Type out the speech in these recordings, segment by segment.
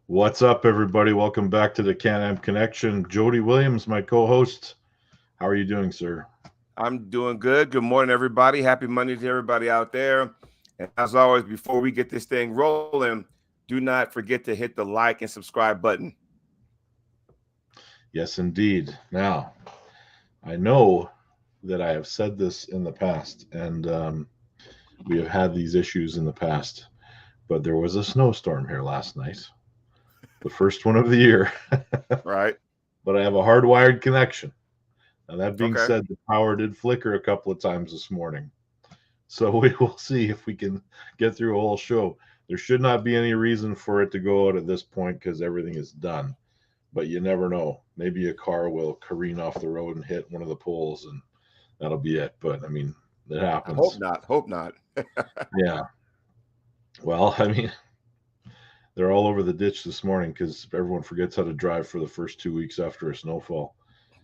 What's up, everybody? Welcome back to the Can-Am Connection. Jody Williams, my co-host. How are you doing, sir? I'm doing good. Good morning, everybody. Happy Monday to everybody out there. And as always, before we get this thing rolling, do not forget to hit the like and subscribe button. Yes, indeed. Now, I know that I have said this in the past, and we have had these issues in the past, but there was a snowstorm here last night, the first one of the year. Right? But I have a hardwired connection. Now, that being Okay. said, the power did flicker a couple of times this morning. So we will see if we can get through a whole show. There should not be any reason for it to go out at this point because everything is done. But you never know. Maybe a car will careen off the road and hit one of the poles, and that'll be it. But I mean, it I hope happens. not. Hope not. Yeah. Well, I mean, they're all over the ditch this morning because everyone forgets how to drive for the first 2 weeks after a snowfall,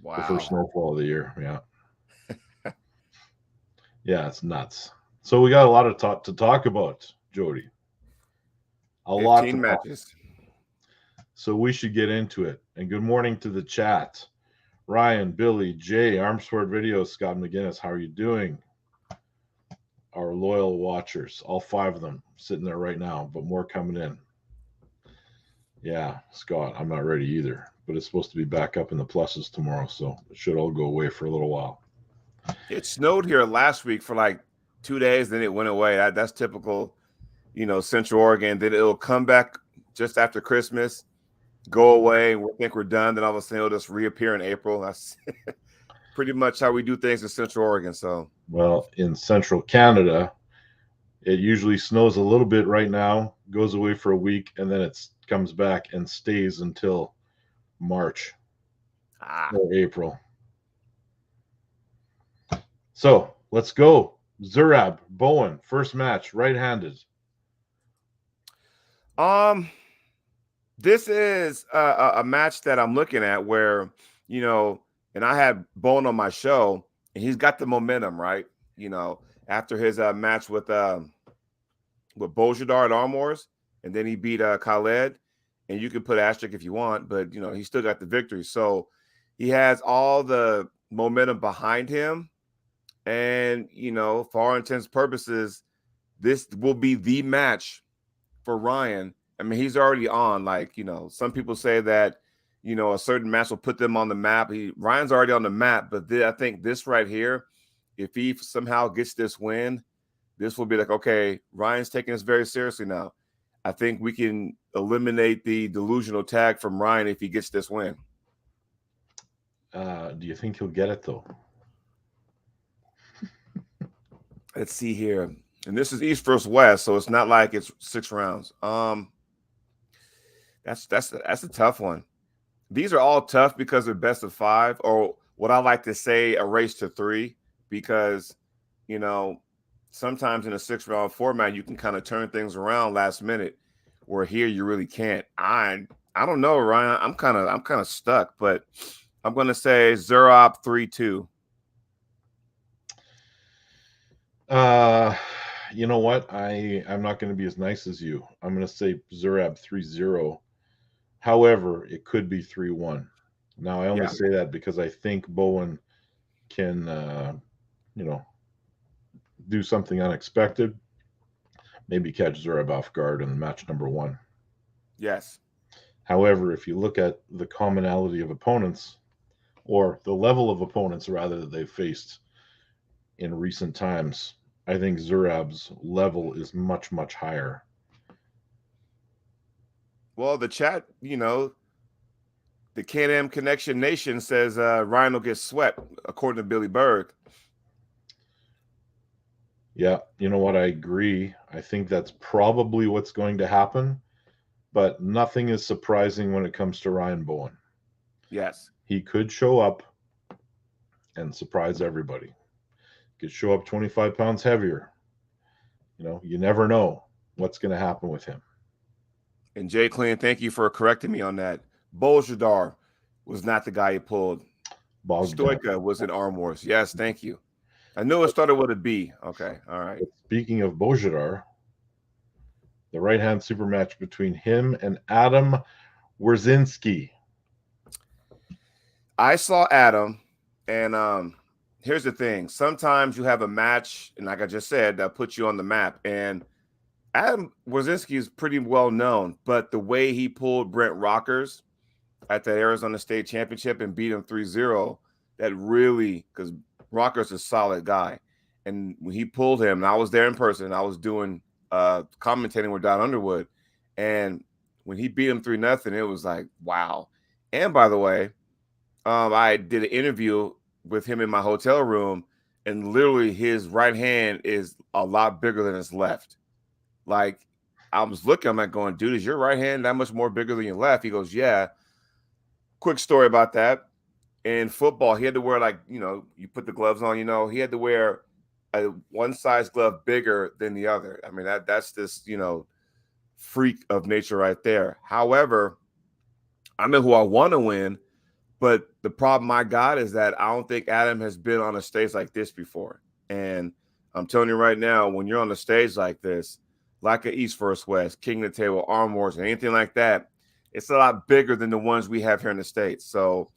the first Wow. snowfall of the year. Yeah. Yeah, it's nuts. So we got a lot of talk to talk about, Jody. A lot to 15 talk. matches. So we should get into it. And good morning to the chat. Ryan, Billy, Jay, Armsword Video, Scott McGinnis, how are you doing? Our loyal watchers, all five of them sitting there right now, but more coming in. Yeah, Scott, I'm not ready either, but it's supposed to be back up in the pluses tomorrow, so it should all go away for a little while. It snowed here last week for like 2 days, then it went away. That's typical, Central Oregon. Then it'll come back just after Christmas, go away, and we'll think we're done. Then all of a sudden it'll just reappear in April. That's pretty much how we do things in Central Oregon. So, Well, in central Canada, it usually snows a little bit right now, goes away for a week, and then it comes back and stays until March or April. So let's go. Zurab, Bowen, first match, right-handed. This is a match that I'm looking at where, and I had Bowen on my show, and he's got the momentum, right? After his match with Bojadar at Armors, and then he beat Khaled, and you can put asterisk if you want, but he still got the victory. So he has all the momentum behind him, and for all intents and purposes, this will be the match for Ryan. I mean, he's already on. Like, some people say that, a certain match will put them on the map. Ryan's already on the map, but I think this right here, if he somehow gets this win, this will be like, okay, Ryan's taking this very seriously now. I think we can eliminate the delusional tag from Ryan if he gets this win. Do you think he'll get it, though? Let's see here. And this is East versus West, so it's not like it's 6 rounds. That's a tough one. These are all tough because they're best of 5, or what I like to say, a race to 3, because sometimes in a 6-round format you can kind of turn things around last minute, where here you really can't. I don't know, Ryan. I'm kind of stuck, but I'm gonna say Zurab 3-2. You know what? I'm not going to be as nice as you. I'm going to say Zurab 3-0. However, it could be 3-1. Now, I only say that because I think Bowen can, do something unexpected. Maybe catch Zurab off guard in match number 1. Yes. However, if you look at the commonality of opponents, or the level of opponents, rather, that they've faced in recent times, I think Zurab's level is much, much higher. Well, the chat, the Can-Am Connection Nation says Ryan will get swept, according to Billy Berg. Yeah, you know what? I agree. I think that's probably what's going to happen, but nothing is surprising when it comes to Ryan Bowen. Yes. He could show up and surprise everybody. He could show up 25 pounds heavier. You never know what's going to happen with him. And Jay Clean, thank you for correcting me on that. Bojadar was not the guy he pulled. Stoika was in Arm Wars. Yes, thank you. I knew it started with a B. Okay, all right. But speaking of Bojadar, The right-hand super match between him and Adam Werezinski. I saw Adam, and here's the thing. Sometimes you have a match, and like I just said, that puts you on the map. And Adam Werezinski is pretty well known, but the way he pulled Brent Rockers at that Arizona State Championship and beat him 3-0, that really, because Rockers is a solid guy. And when he pulled him, and I was there in person, I was doing commentating with Don Underwood. And when he beat him 3-0, it was like, wow. And by the way, I did an interview with him in my hotel room, and literally his right hand is a lot bigger than his left. Like, I was looking, I'm like going, dude, is your right hand that much more bigger than your left? He goes, yeah. Quick story about that. In football, he had to wear, like, you put the gloves on, he had to wear a one size glove bigger than the other. I mean, that's this, freak of nature right there. However, I know who I want to win, but the problem I got is that I don't think Adam has been on a stage like this before. And I'm telling you right now, when you're on a stage like this, like an East vs. West, King of the Table, Arm Wars, and anything like that, it's a lot bigger than the ones we have here in the States. So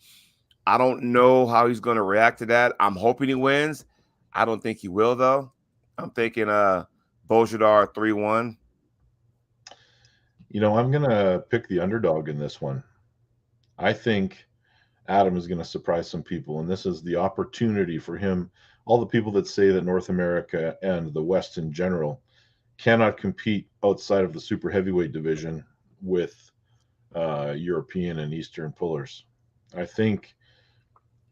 I don't know how he's going to react to that. I'm hoping he wins. I don't think he will, though. I'm thinking Bojadar 3-1. I'm going to pick the underdog in this one. I think Adam is going to surprise some people, and this is the opportunity for him. All the people that say that North America and the West in general cannot compete outside of the super heavyweight division with European and Eastern pullers. I think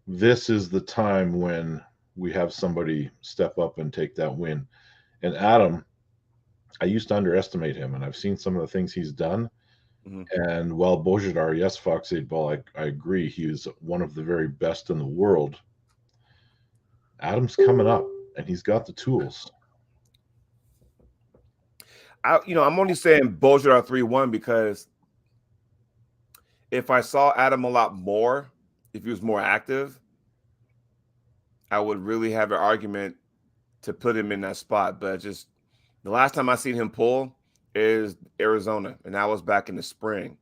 this is the time when we have somebody step up and take that win. And Adam, I used to underestimate him, and I've seen some of the things he's done. Mm-hmm. And while Bojadar, yes, Fox 8 Ball, I agree, he is one of the very best in the world. Adam's coming up, and he's got the tools. I'm only saying Bojadar 3-1 because if I saw Adam a lot more, if he was more active, I would really have an argument to put him in that spot. But just the last time I seen him pull is Arizona, and that was back in the spring,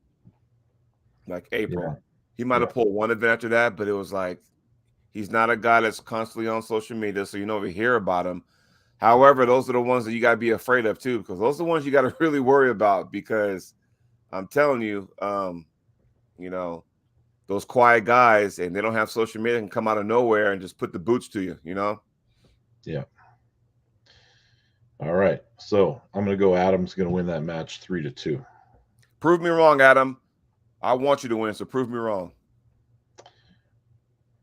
like April. Yeah. He might have pulled one event after that, but it was like he's not a guy that's constantly on social media, so you never hear about him. However, those are the ones that you got to be afraid of too, because those are the ones you got to really worry about. Because I'm telling you, those quiet guys, and they don't have social media, can come out of nowhere and just put the boots to you. Yeah. All right, so I'm going to go Adam's going to win that match 3-2. Prove me wrong, Adam. I want you to win, so prove me wrong.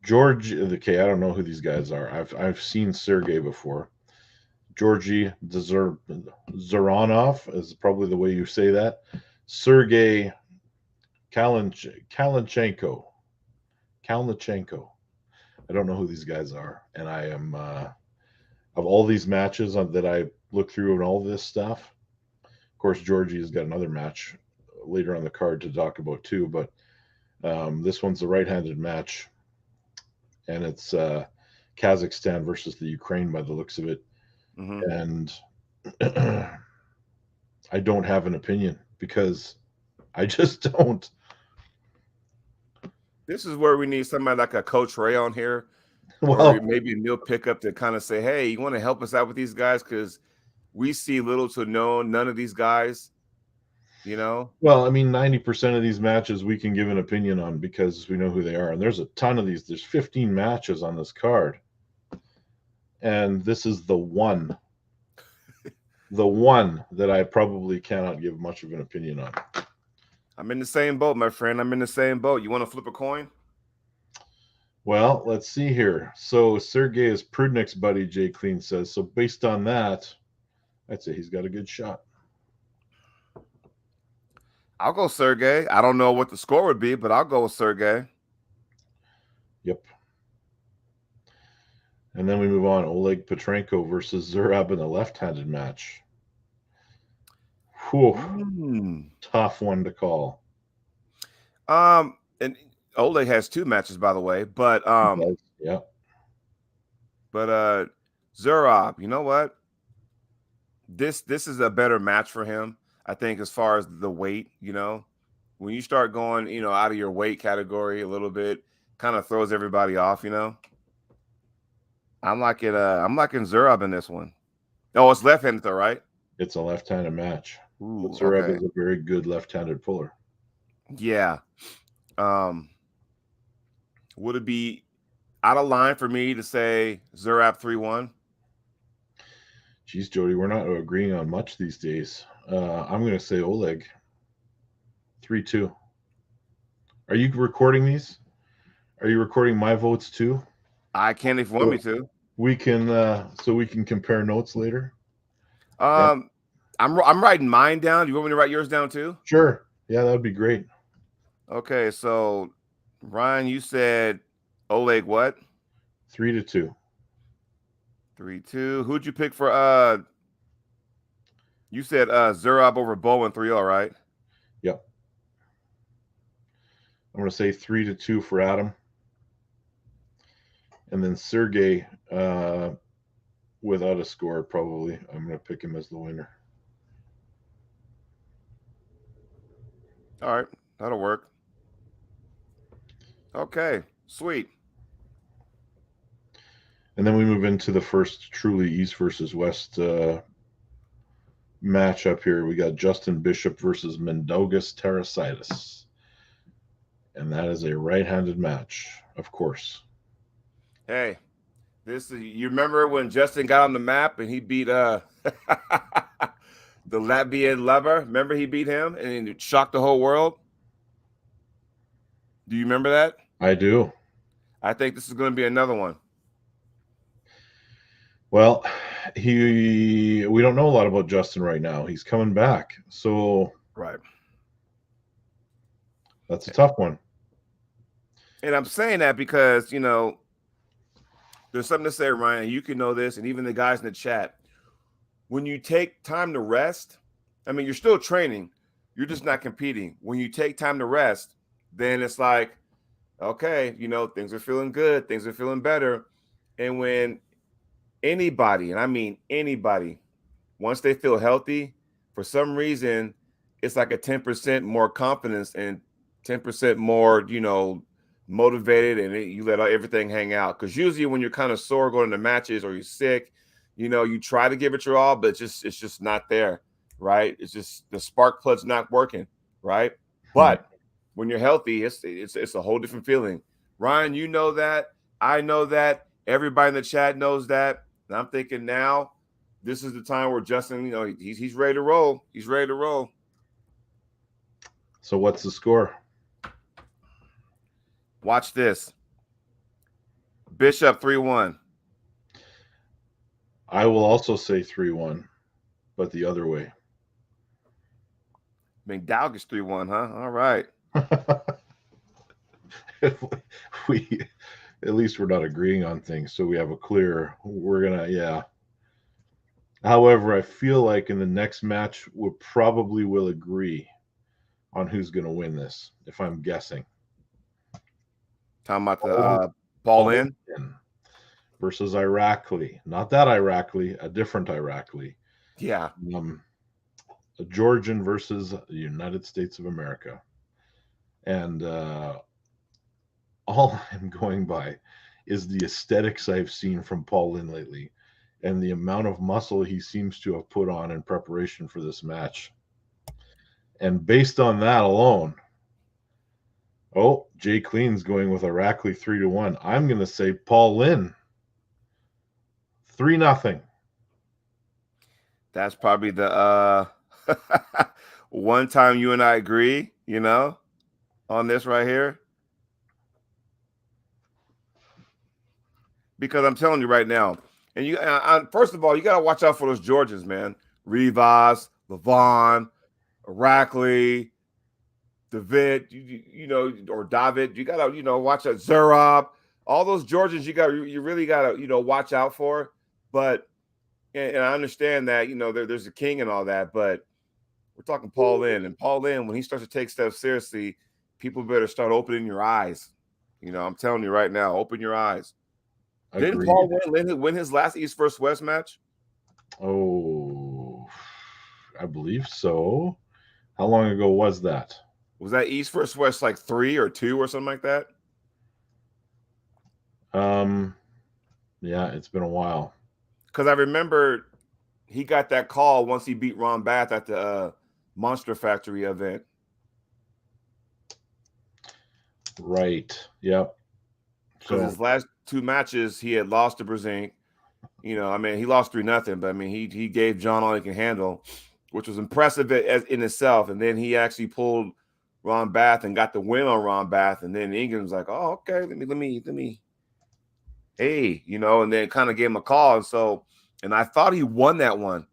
George, okay, I don't know who these guys are. I've seen Sergey before. Georgi Zoranov is probably the way you say that. Sergey Kalinchenko. I don't know who these guys are, and I am of all these matches that I look through and all this stuff. Of course, Georgie has got another match later on the card to talk about too, but this one's a right-handed match, and it's Kazakhstan versus the Ukraine by the looks of it. Mm-hmm. And I don't have an opinion because I just don't. This is where we need somebody like a Coach Ray on here, or maybe Neil Pickup to kind of say, hey, you want to help us out with these guys? Because we see little to none of these guys, Well, I mean, 90% of these matches we can give an opinion on because we know who they are. And there's a ton of these. There's 15 matches on this card. And this is the one that I probably cannot give much of an opinion on. I'm in the same boat, my friend. I'm in the same boat. You want to flip a coin? Well, let's see here. So Sergey is Prudnik's buddy, Jay Clean says. So based on that, I'd say he's got a good shot. I'll go Sergey. I don't know what the score would be, but I'll go with Sergey. Yep. And then we move on. Oleg Petrenko versus Zurab in a left-handed match. Whew. Tough one to call. And Oleg has 2 matches, by the way, but yeah. But Zurab, you know what? This is a better match for him. I think as far as the weight, when you start going, out of your weight category a little bit, kind of throws everybody off, I'm liking Zurab in this one. Oh, it's left-handed though, right? It's a left-handed match. Ooh, Zurab okay. is a very good left-handed puller. Yeah. Would it be out of line for me to say Zurab 3-1? Geez, Jody, we're not agreeing on much these days. I'm going to say Oleg 3-2. Are you recording these? Are you recording my votes too? I can if you want me to. We can so we can compare notes later. I'm writing mine down. Do you want me to write yours down too? Sure. Yeah, that would be great. Okay, so Ryan, you said Oleg what? 3-2. 3-2. Who'd you pick for you said Zurab over Bowen 3-0, right? Yep. I'm going to say 3-2 for Adam. And then Sergey, without a score, probably. I'm going to pick him as the winner. All right. That'll work. Okay. Sweet. And then we move into the first truly East versus West matchup here. We got Justin Bishop versus Mendogas Terrasitis. And that is a right-handed match, of course. Hey, you remember when Justin got on the map and he beat the Latvian lover? Remember he beat him and he shocked the whole world? Do you remember that? I do. I think this is going to be another one. Well, we don't know a lot about Justin right now. He's coming back. So right. That's a tough one. And I'm saying that because, there's something to say, Ryan. You can know this, and even the guys in the chat. When you take time to rest, I mean, you're still training. You're just not competing. When you take time to rest, then it's like, okay, things are feeling good. Things are feeling better. And when anybody, and I mean anybody, once they feel healthy, for some reason, it's like a 10% more confidence and 10% more, motivated, and you let everything hang out. Because usually when you're kind of sore going to matches or you're sick, you try to give it your all, but it's just not there, right? It's just the spark plug's not working, right? But when you're healthy, it's a whole different feeling. Ryan, you know that. I know that. Everybody in the chat knows that. And I'm thinking now, this is the time where Justin, he's ready to roll. He's ready to roll. So what's the score? Watch this. Bishop 3-1. I will also say 3-1, but the other way. Mendogas 3-1, huh? All right. At least we're not agreeing on things, so we have a clear. Yeah. However, I feel like in the next match, we probably will agree on who's going to win this, if I'm guessing. Talking about the Paul Linn versus Irakly. Not that Irakly, a different Irakly. Yeah. A Georgian versus the United States of America. And all I'm going by is the aesthetics I've seen from Paul Linn lately and the amount of muscle he seems to have put on in preparation for this match. And based on that alone, Jay Clean's going with Irakly 3-1. I'm going to say Paul Linn 3-0. That's probably the one time you and I agree, on this right here. Because I'm telling you right now, and first of all, you got to watch out for those Georgians, man. Rivas, Levon, Irakly, David, or David. You got to, watch out. Zurab. All those Georgians, you really got to, watch out for. But, and I understand that, there's a king and all that, but we're talking Paul Linn. And Paul Linn, when he starts to take steps seriously, people better start opening your eyes. I'm telling you right now, open your eyes. Agreed. Didn't Paul Linn win his last East versus West match? Oh, I believe so. How long ago was that? Was that East versus West like 3 or 2 or something like that? Yeah, it's been a while. Because I remember he got that call once he beat Ron Bath at the Monster Factory event. Right. Yep. Because his last 2 matches, he had lost to Brzenk. You know, I mean, he lost 3-0, but I mean, he gave John all he can handle, which was impressive in itself. And then he actually pulled Ron Bath and got the win on Ron Bath. And then England was like, "Oh, okay, let me, hey, you know," and then kind of gave him a call. And so, and I thought he won that one.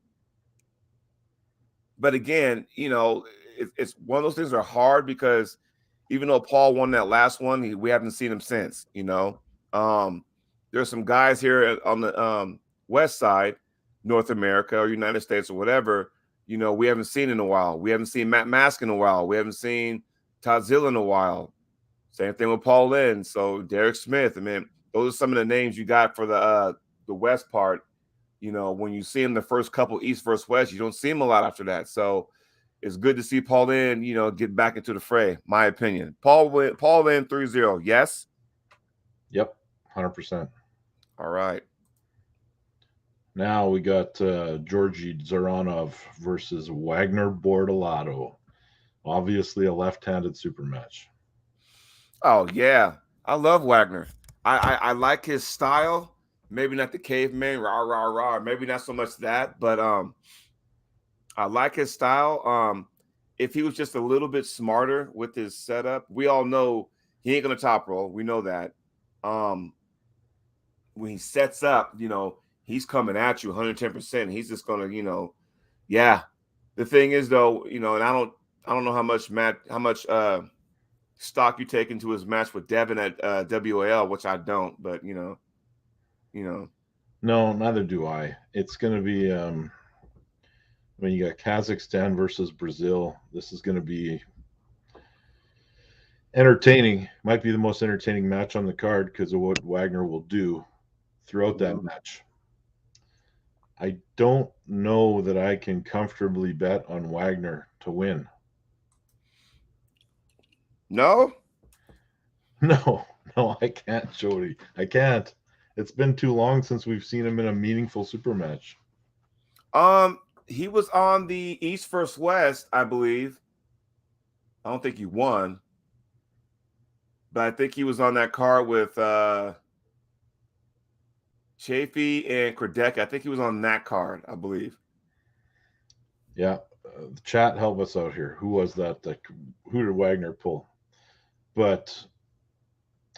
But again, you know, it's one of those things that are hard because even though Paul won that last one, we haven't seen him since, you know. There's some guys here on the West Side, North America or United States or whatever, you know, we haven't seen in a while. We haven't seen Matt Mask in a while. We haven't seen Todd Zill in a while. Same thing with Paul Linn. So Derek Smith. I mean, those are some of the names you got for the West part. You know, when you see him the first couple East versus West, you don't see him a lot after that. So it's good to see Paul Linn, you know, get back into the fray, my opinion. Paul Linn 3-0. Yes? Yep, 100%. All right. Now we got Georgi Zoranov versus Wagner Bordellato. Obviously a left-handed super match. Oh, yeah. I love Wagner. I like his style. Maybe not the caveman, rah, rah, rah. Maybe not so much that, but I like his style. If he was just a little bit smarter with his setup, we all know he ain't gonna top roll. We know that. When he sets up, you know, he's coming at you 110%. He's just gonna, you know, yeah. The thing is though, you know, and I don't know how much stock you take into his match with Devin at UAWL, which I don't, but you know. No, neither do I. It's gonna be when you got Kazakhstan versus Brazil, this is going to be entertaining. Might be the most entertaining match on the card because of what Wagner will do throughout that match. I don't know that I can comfortably bet on Wagner to win. No, I can't, Jody. I can't. It's been too long since we've seen him in a meaningful super match. He was on the East versus West, I believe. I don't think he won, but I think he was on that card with Chaffee and Kradek. I think he was on that card, I believe. Yeah, the chat help us out here. Who was that? Who did Wagner pull? But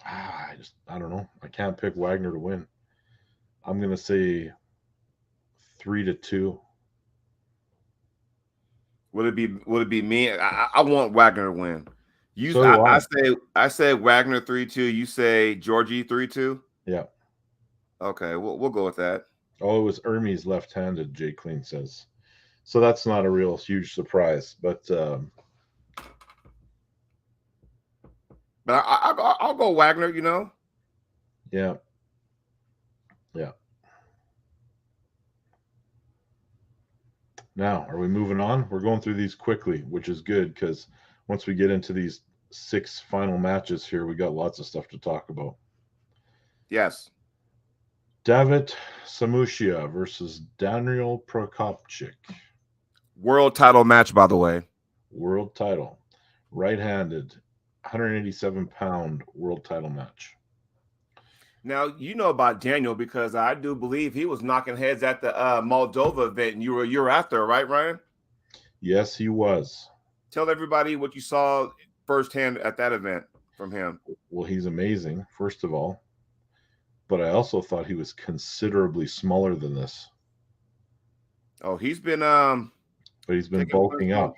I don't know. I can't pick Wagner to win. I'm gonna say 3-2. Would it be me? I want Wagner to win. I say Wagner 3-2. You say Georgie 3-2. Yeah. Okay, we'll go with that. Oh, it was Ermi's left-handed. Jay Clean says, so that's not a real huge surprise. But I'll go Wagner. You know. Yeah. Now, are we moving on? We're going through these quickly, which is good because once we get into these 6 final matches here, we got lots of stuff to talk about. Yes. David Samushia versus Daniel Procopchik. World title match, by the way. World title. Right-handed, 187-pound world title match. Now, you know about Daniel because I do believe he was knocking heads at the Moldova event, and you were after, right, Ryan? Yes, he was. Tell everybody what you saw firsthand at that event from him. Well, he's amazing, first of all. But I also thought he was considerably smaller than this. Oh, he's been but he's been bulking up.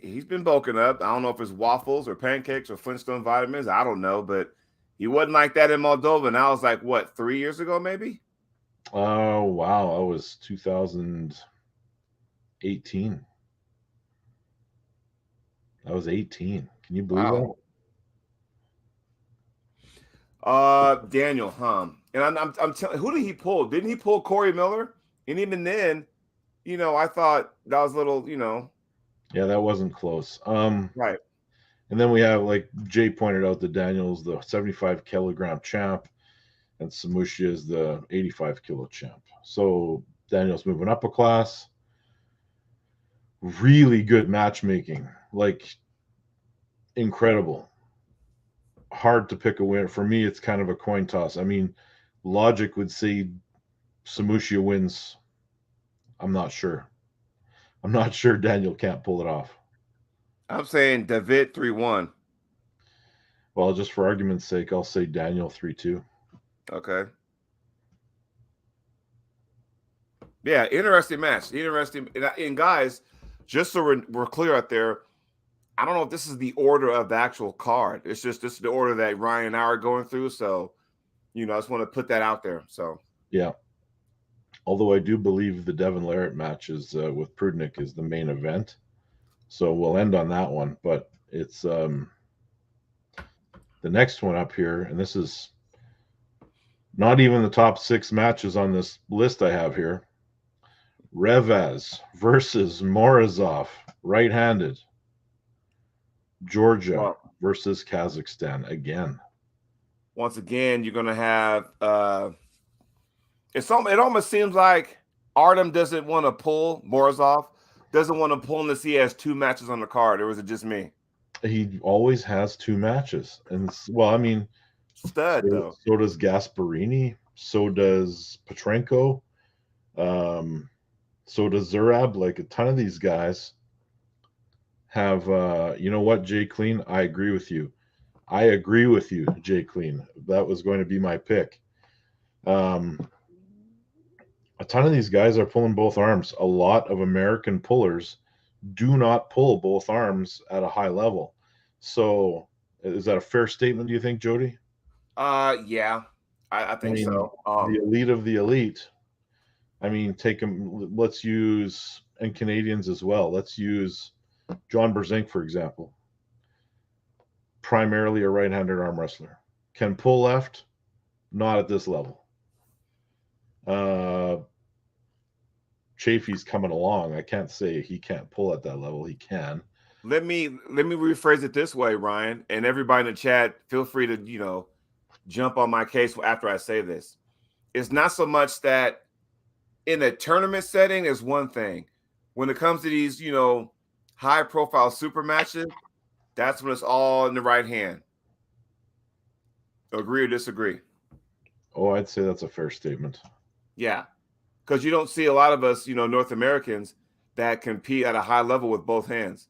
He's been bulking up. I don't know if it's waffles or pancakes or Flintstone vitamins. I don't know, but he wasn't like that in Moldova. And I was like, what, 3 years ago, maybe? Oh, wow. That was 2018. That was 18. Can you believe that? Daniel, And I'm telling, who did he pull? Didn't he pull Corey Miller? And even then, I thought that was a little, Yeah, that wasn't close. right. And then we have, like Jay pointed out, the Daniels, the 75 kilogram champ, and Samushia is the 85 kilo champ. So Daniels moving up a class. Really good matchmaking, like incredible. Hard to pick a winner. For me, it's kind of a coin toss. I mean, logic would say Samushia wins. I'm not sure. I'm not sure Daniel can't pull it off. I'm saying David 3-1. Well, just for argument's sake, I'll say Daniel 3-2. Okay. Yeah, interesting match. Interesting. And guys, just so we're clear out there, I don't know if this is the order of the actual card. It's just this is the order that Ryan and I are going through. So, I just want to put that out there. So yeah. Although I do believe the Devin Larrett match is with Prudnik is the main event. So we'll end on that one. But it's the next one up here, and this is not even the top 6 matches on this list I have here. Rivas versus Morozov, right-handed. Georgia versus Kazakhstan again. Once again, you're going to have it almost seems like Artem doesn't want to pull Morozov, doesn't want to pull unless he has 2 matches on the card, or is it just me? He always has 2 matches. And I mean, stud though. So does Gasparini, so does Petrenko, so does Zurab. Like a ton of these guys have you know what, Jay Clean? I agree with you. Jay Clean. That was going to be my pick. A ton of these guys are pulling both arms. A lot of American pullers do not pull both arms at a high level. So is that a fair statement, do you think, Jody? Yeah, I think so. The elite of the elite. I mean, take them. Let's use, and Canadians as well. Let's use John Brzenk, for example. Primarily a right-handed arm wrestler. Can pull left, not at this level. Chaffee's coming along. I can't say he can't pull at that level. He can. Let me rephrase it this way, Ryan, and everybody in the chat, feel free to jump on my case after I say this. It's not so much that in a tournament setting is one thing. When it comes to these, high-profile super matches, that's when it's all in the right hand. Agree or disagree? Oh, I'd say that's a fair statement. Yeah, because you don't see a lot of us, North Americans that compete at a high level with both hands.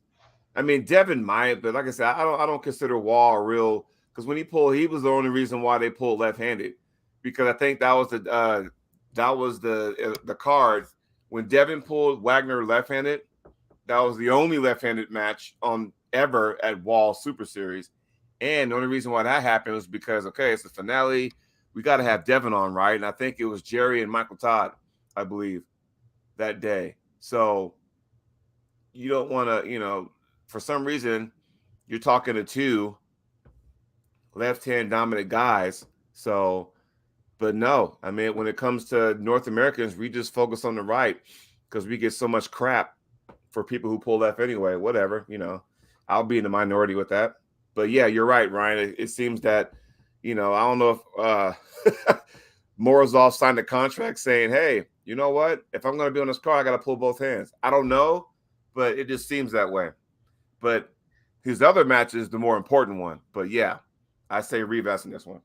I mean, Devin might, but like I said, I don't consider Wall a real, because when he pulled, he was the only reason why they pulled left-handed, because I think that was the card when Devin pulled Wagner left-handed. That was the only left-handed match on ever at Wall Super Series, and the only reason why that happened was because it's the finale. We got to have Devin on, right? And I think it was Jerry and Michael Todd, I believe, that day. So you don't want to, for some reason, you're talking to 2 left-hand dominant guys. So, but no, I mean, when it comes to North Americans, we just focus on the right because we get so much crap for people who pull left anyway. Whatever, I'll be in the minority with that. But yeah, you're right, Ryan. It seems that, I don't know if Morozov signed a contract saying, hey, you know what? If I'm going to be on this car, I got to pull both hands. I don't know, but it just seems that way. But his other match is the more important one. But yeah, I say Rivas in this one.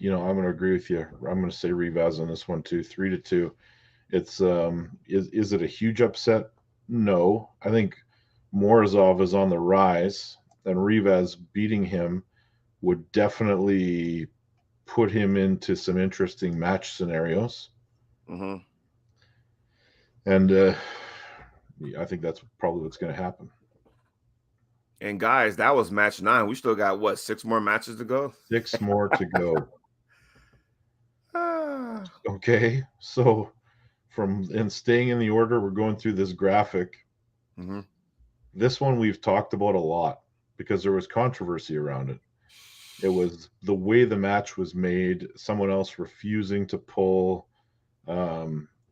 I'm going to agree with you. I'm going to say Rivas on this one too, 3-2. It's is it a huge upset? No, I think Morozov is on the rise, and Rivas beating him would definitely put him into some interesting match scenarios. Mm-hmm. And I think that's probably what's going to happen. And guys, that was match 9. We still got 6 more matches to go? 6 more to go. Okay, so staying in the order, we're going through this graphic. Mm-hmm. This one we've talked about a lot because there was controversy around it. It was the way the match was made, someone else refusing to pull.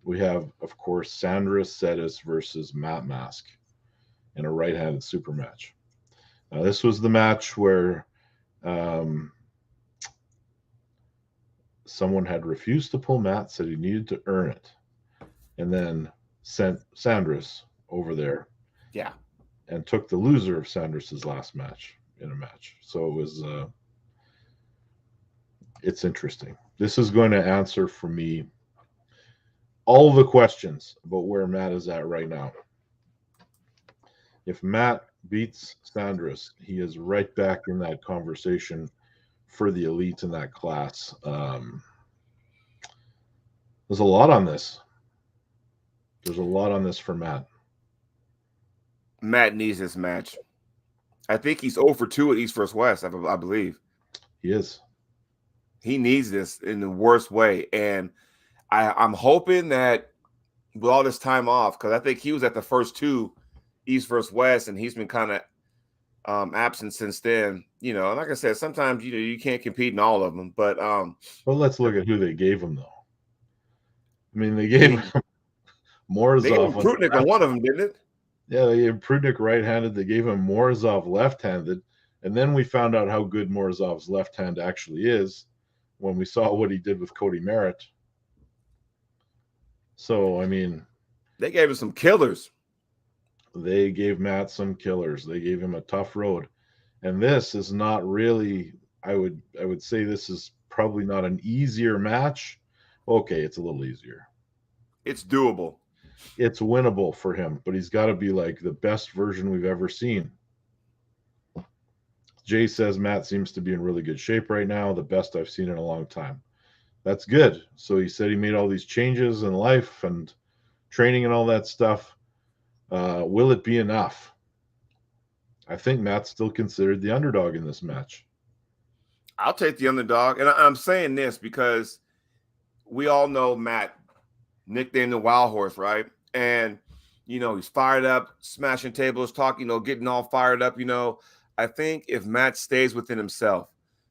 we have, of course, Sandris Sedis versus Matt Mask in a right-handed super match. Now, this was the match where someone had refused to pull Matt, said he needed to earn it, and then sent Sandris over there. Yeah. And took the loser of Sandris's last match in a match. So it was, it's interesting. This is going to answer for me all the questions about where Matt is at right now. If Matt beats Sandris, he is right back in that conversation for the elite in that class. There's a lot on this. There's a lot on this for Matt. Matt needs this match. I think he's 0 for 2 at East vs. West, I believe. He is. He needs this in the worst way. And I'm hoping that with all this time off, because I think he was at the first 2 East vs. West, and he's been kind of absent since then. You know, and like I said, sometimes you can't compete in all of them. But well, let's look at who they gave him, though. I mean, they gave him Morozov. They gave him Prudnik on one of them, didn't it? Yeah, they gave Prudnik right-handed. They gave him Morozov left-handed. And then we found out how good Morozov's left hand actually is when we saw what he did with Cody Merritt. So, I mean, they gave him some killers. They gave Matt some killers. They gave him a tough road. And this is not really, I would say this is probably not an easier match. Okay, it's a little easier. It's doable. It's winnable for him, but he's got to be like the best version we've ever seen. Jay says Matt seems to be in really good shape right now, the best I've seen in a long time. That's good. So he said he made all these changes in life and training and all that stuff. Will it be enough? I think Matt's still considered the underdog in this match. I'll take the underdog. And I'm saying this because we all know Matt, nicknamed the Wild Horse, right? And, he's fired up, smashing tables, talking, getting all fired up, I think if Matt stays within himself,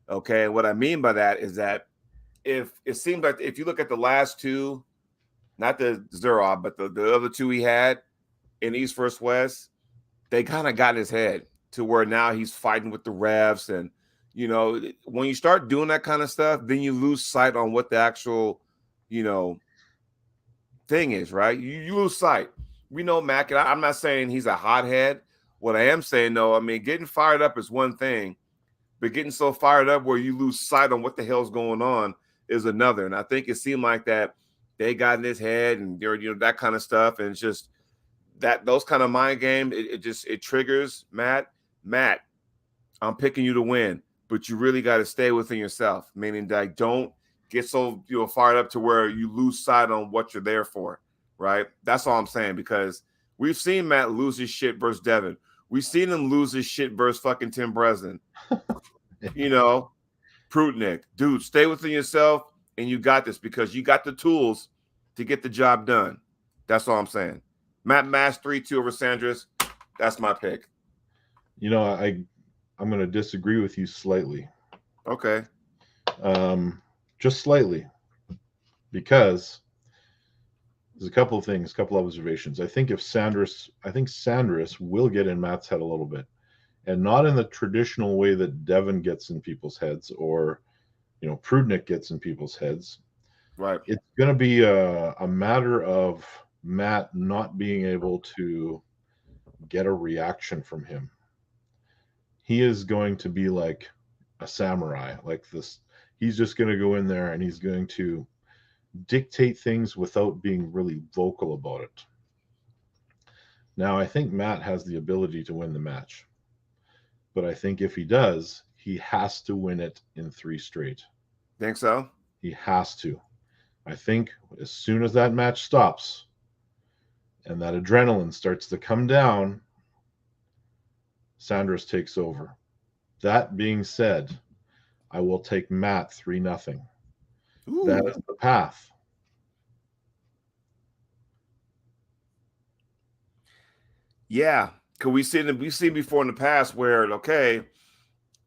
okay, and what I mean by that is that if it seems like if you look at the last 2, not the Zurab, but the other 2 he had in East vs. West, they kind of got in his head to where now he's fighting with the refs. And, when you start doing that kind of stuff, then you lose sight on what the actual, thing is, right? You lose sight. We know Mac, and I'm not saying he's a hothead. What I am saying, though, I mean, getting fired up is one thing, but getting so fired up where you lose sight on what the hell's going on is another. And I think it seemed like that they got in his head and that kind of stuff, and it's just that those kind of mind games. It triggers Matt. Matt, I'm picking you to win, but you really got to stay within yourself. Meaning that don't get so fired up to where you lose sight on what you're there for. Right? That's all I'm saying, because we've seen Matt lose his shit versus Devin. We've seen him lose his shit versus fucking Tim Brezin. Prudnik. Dude, stay within yourself, and you got this because you got the tools to get the job done. That's all I'm saying. Matt Mass 3-2 over Sandris. That's my pick. I'm going to disagree with you slightly. Okay. Just slightly. Because there's a couple of things, a couple of observations. I think Sandris will get in Matt's head a little bit, and not in the traditional way that Devin gets in people's heads or, Prudnik gets in people's heads. Right. It's going to be a matter of Matt not being able to get a reaction from him. He is going to be like a samurai, like this. He's just going to go in there and he's going to dictate things without being really vocal about it. Now, I think Matt has the ability to win the match, but I think if he does, he has to win it in 3 straight. Think so? He has to. I think as soon as that match stops and that adrenaline starts to come down, Sandris takes over. That being said, I will take Matt 3-0. That is the path. Yeah, because we've seen before in the past where, okay,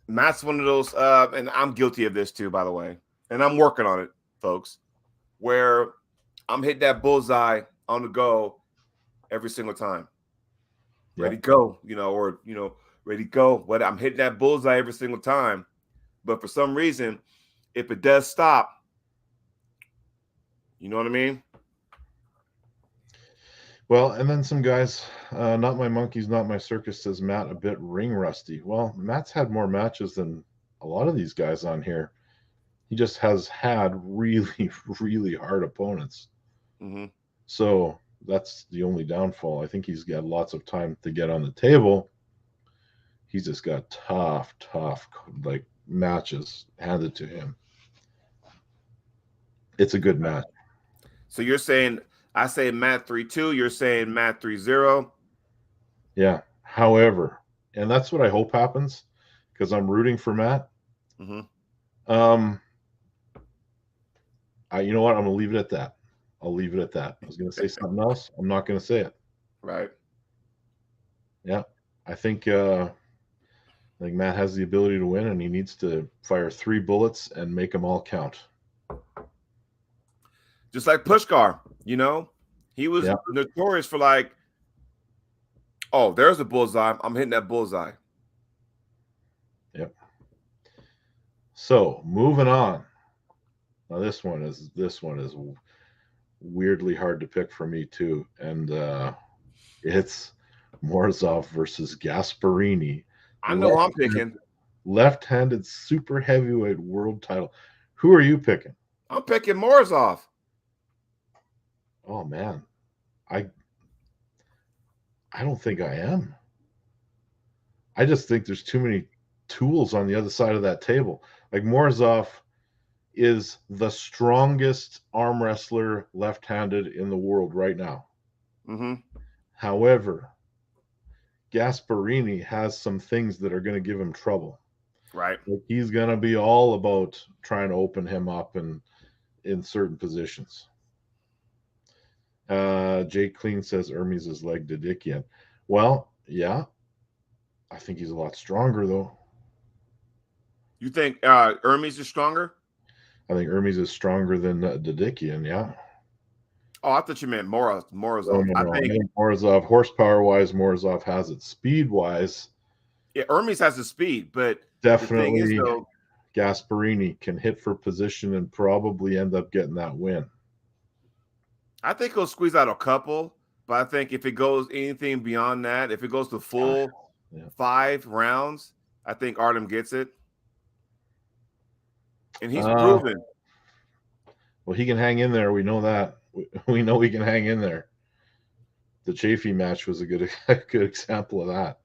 Matt's one of those, and I'm guilty of this too, by the way, and I'm working on it, folks, where I'm hitting that bullseye on the go every single time. Yep. Ready, go, ready, go. What I'm hitting that bullseye every single time. But for some reason, if it does stop, you know what I mean? Well, and then some guys, not my monkeys, not my circus, says Matt a bit ring rusty. Well, Matt's had more matches than a lot of these guys on here. He just has had really, really hard opponents. Mm-hmm. So that's the only downfall. I think he's got lots of time to get on the table. He's just got tough, like matches handed to him. It's a good match. So you're saying, I say Matt 3-2, you're saying Matt 3-0. Yeah. However, and that's what I hope happens because I'm rooting for Matt. Mm-hmm. You know what? I'm gonna leave it at that. I'll leave it at that. I was gonna say something else. I'm not gonna say it. Right. Yeah. I think Matt has the ability to win, and he needs to fire 3 bullets and make them all count. Just like Pushkar, he was notorious for like, oh, there's a bullseye. I'm hitting that bullseye. Yep. So moving on. Now this one is weirdly hard to pick for me too, and it's Morozov versus Gasparini. I know who I'm picking. Left-handed super heavyweight world title. Who are you picking? I'm picking Morozov. Oh man, I don't think I am. I just think there's too many tools on the other side of that table. Like Morozov is the strongest arm wrestler left-handed in the world right now. Mm-hmm. However, Gasparini has some things that are going to give him trouble. Right. Like he's going to be all about trying to open him up and in certain positions. Jake Clean says Hermes is leg Didikian. Well, yeah. I think he's a lot stronger, though. You think Hermes is stronger? I think Hermes is stronger than Didikian, yeah. Oh, I thought you meant Morozov. No. I think Morozov, horsepower-wise, Morozov has it. Speed-wise, yeah, Hermes has the speed, but definitely the thing is, though, Gasparini can hit for position and probably end up getting that win. I think he'll squeeze out a couple, but I think if it goes anything beyond that, if it goes to full 5 rounds, I think Artem gets it. And he's proven. Well, he can hang in there. We know that. We know he can hang in there. The Chaffee match was a good example of that.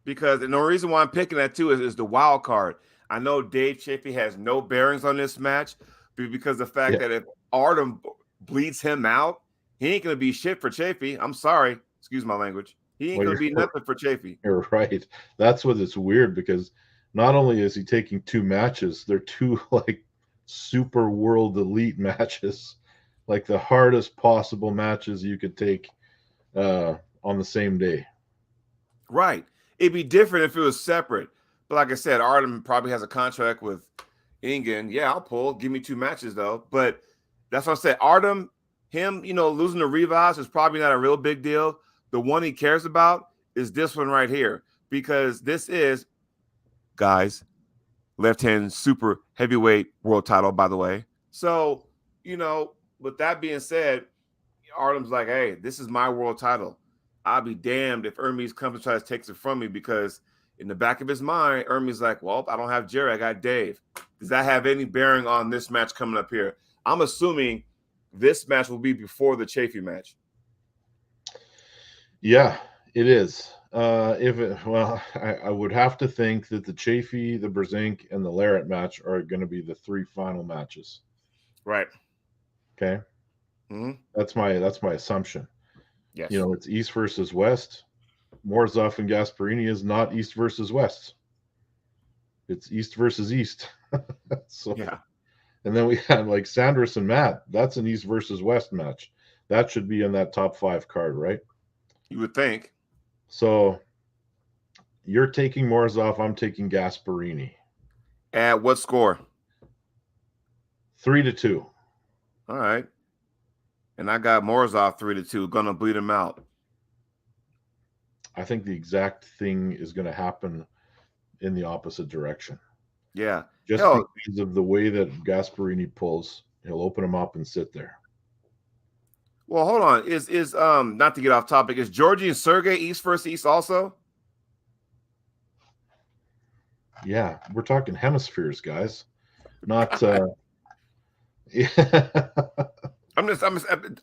Because the reason why I'm picking that too is the wild card. I know Dave Chaffee has no bearings on this match, because the fact that if Artem bleeds him out, he ain't going to be shit for Chaffee. I'm sorry. Excuse my language. He ain't going to be nothing for Chaffee. You're right. That's what it's weird, because not only is he taking 2 matches, they're 2 like super world elite matches, like the hardest possible matches you could take on the same day. Right. It'd be different if it was separate. But like I said, Artem probably has a contract with Ingen. Yeah, I'll pull. Give me 2 matches, though. But that's what I said. Artem, him, losing to Rivas is probably not a real big deal. The one he cares about is this one right here. Because this is, guys, left-hand super heavyweight world title, by the way. So, with that being said, Artem's like, hey, this is my world title. I'll be damned if Hermes comes and tries to take it from me, because in the back of his mind, Hermes like, well, I don't have Jerry, I got Dave. Does that have any bearing on this match coming up here? I'm assuming this match will be before the Chaffee match. Yeah, it is. I would have to think that the Chaffee, the Brzenk, and the Larrett match are going to be the 3 final matches. Right. Okay. Mm-hmm. That's my assumption. Yes. It's East versus West. Morozov and Gasparini is not East versus West. It's East versus East. So, yeah. And then we had like Sandris and Matt. That's an East versus West match. That should be in that top 5 card, right? You would think. So you're taking Morozov. I'm taking Gasparini. At what score? 3-2. All right. And I got Morozov 3-2. Gonna bleed him out. I think the exact thing is going to happen in the opposite direction. Yeah. Just because of the way that Gasparini pulls, he'll open him up and sit there. Well, hold on. Is not to get off topic, is Georgie and Sergey East versus East also? Yeah, we're talking hemispheres, guys. Not yeah. I'm just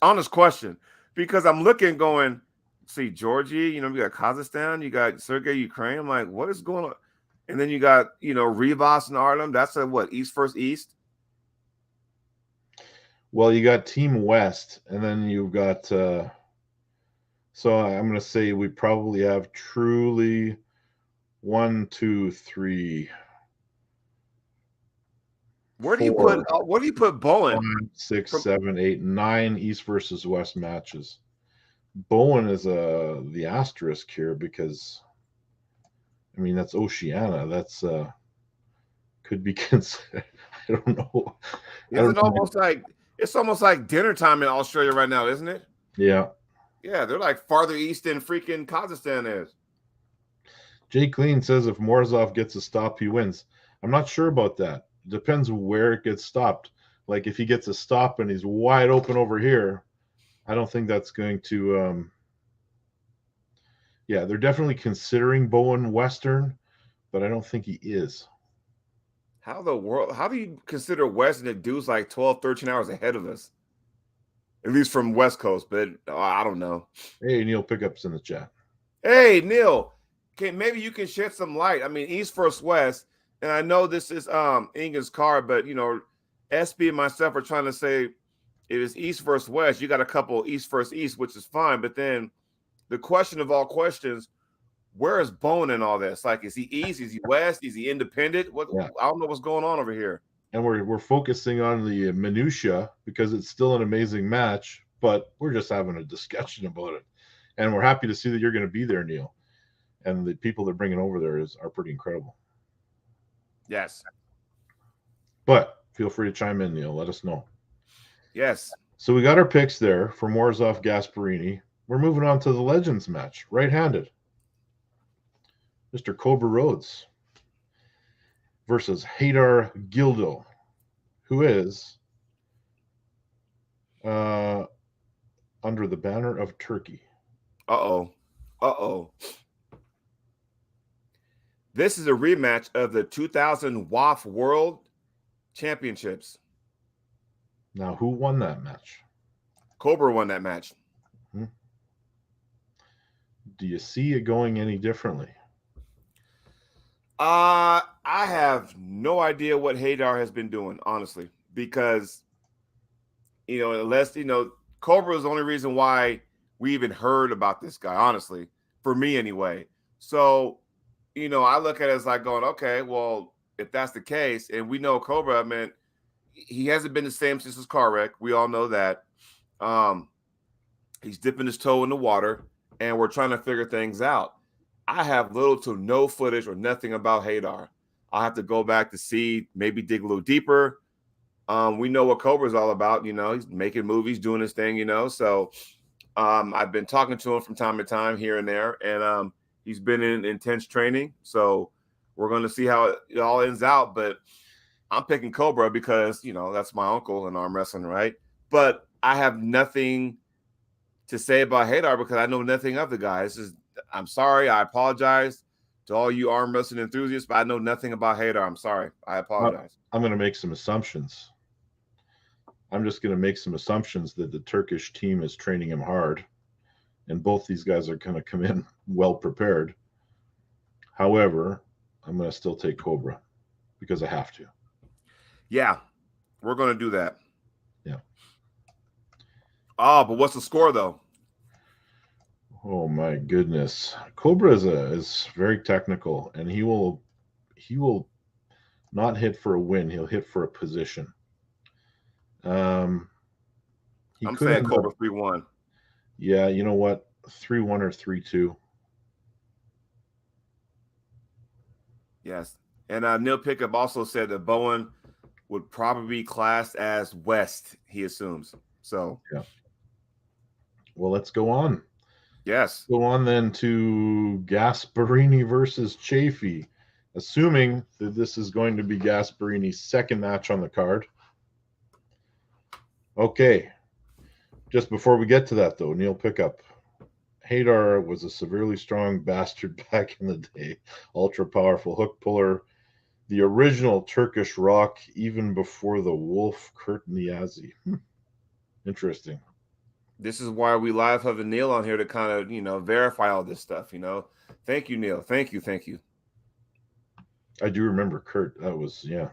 honest question, because I'm looking going, see Georgie, you got Kazakhstan, you got Sergey, Ukraine. I'm like, what is going on? And then you got, Rivas and Artem. That's a what, East versus East? Well, you got Team West, and then you've got so I'm going to say we probably have truly 1, 2, 3. Where do you put Bowen? 5, 6, 7, 8, 9 East versus West matches. Bowen is the asterisk here because, I mean, that's Oceania. That's could be considered. I don't know. It's almost like dinner time in Australia right now, isn't it? Yeah. Yeah, they're like farther east than freaking Kazakhstan is. Jay Clean says if Morozov gets a stop, he wins. I'm not sure about that. It depends where it gets stopped. Like if he gets a stop and he's wide open over here, I don't think that's going to. Yeah, they're definitely considering Bowen Western, but I don't think he is. How do you consider Western if dude's like 12, 13 hours ahead of us? At least from West Coast, but I don't know. Hey, Neil Pickup's in the chat. Hey, Neil, maybe you can shed some light. I mean, East versus West, and I know this is Ingen's card, but SB and myself are trying to say it is East versus West. You got a couple East versus East, which is fine, but then the question of all questions, where is Bowen in all this? Like, is he East? Is he West? Is he independent? Yeah. I don't know what's going on over here. And we're focusing on the minutia because it's still an amazing match, but we're just having a discussion about it. And we're happy to see that you're going to be there, Neil. And the people they're bringing over there are pretty incredible. Yes. But feel free to chime in, Neil. Let us know. Yes. So we got our picks there for Morozov, Gasparini. We're moving on to the Legends match, right-handed. Mr. Cobra Rhodes versus Haydar Gildo, who is under the banner of Turkey. This is a rematch of the 2000 WAF World Championships. Now, who won that match? Cobra won that match. Hmm. Do you see it going any differently? I have no idea what Haydar has been doing, honestly, because, unless, Cobra is the only reason why we even heard about this guy, honestly, for me anyway. So, I look at it as like going, okay, well, if that's the case, and we know Cobra, I mean, he hasn't been the same since his car wreck. We all know that. He's dipping his toe in the water, and we're trying to figure things out. I have little to no footage or nothing about Haydar. I'll have to go back to see, maybe dig a little deeper. We know what Cobra's all about. He's making movies, doing his thing, So I've been talking to him from time to time here and there, and he's been in intense training. So we're going to see how it all ends out. But I'm picking Cobra because, that's my uncle in arm wrestling, right? But I have nothing to say about Haydar because I know nothing of the guy. I'm sorry. I apologize to all you arm wrestling enthusiasts, but I know nothing about Haydar. I'm sorry. I apologize. I'm going to make some assumptions. I'm just going to make some assumptions that the Turkish team is training him hard, and both these guys are going to come in well prepared. However, I'm going to still take Cobra because I have to. Yeah, we're going to do that. Yeah. Oh, but what's the score though? Oh my goodness, Cobra is very technical, and he will not hit for a win. He'll hit for a position. I'm saying Cobra 3-1. Yeah, you know what? 3-1 or 3-2. Yes, and Neil Pickup also said that Bowen would probably be classed as West. He assumes so. Yeah. Well, let's go on. Yes. Go on then to Gasparini versus Chaffee. Assuming that this is going to be Gasparini's second match on the card. Okay. Just before we get to that, though, Neil Pickup. Haydar was a severely strong bastard back in the day. Ultra powerful hook puller. The original Turkish rock, even before the wolf Kurt Niazi. Interesting. This is why we live have a Neil on here to kind of, verify all this stuff, Thank you, Neil. Thank you. I do remember Kurt. That was, yeah.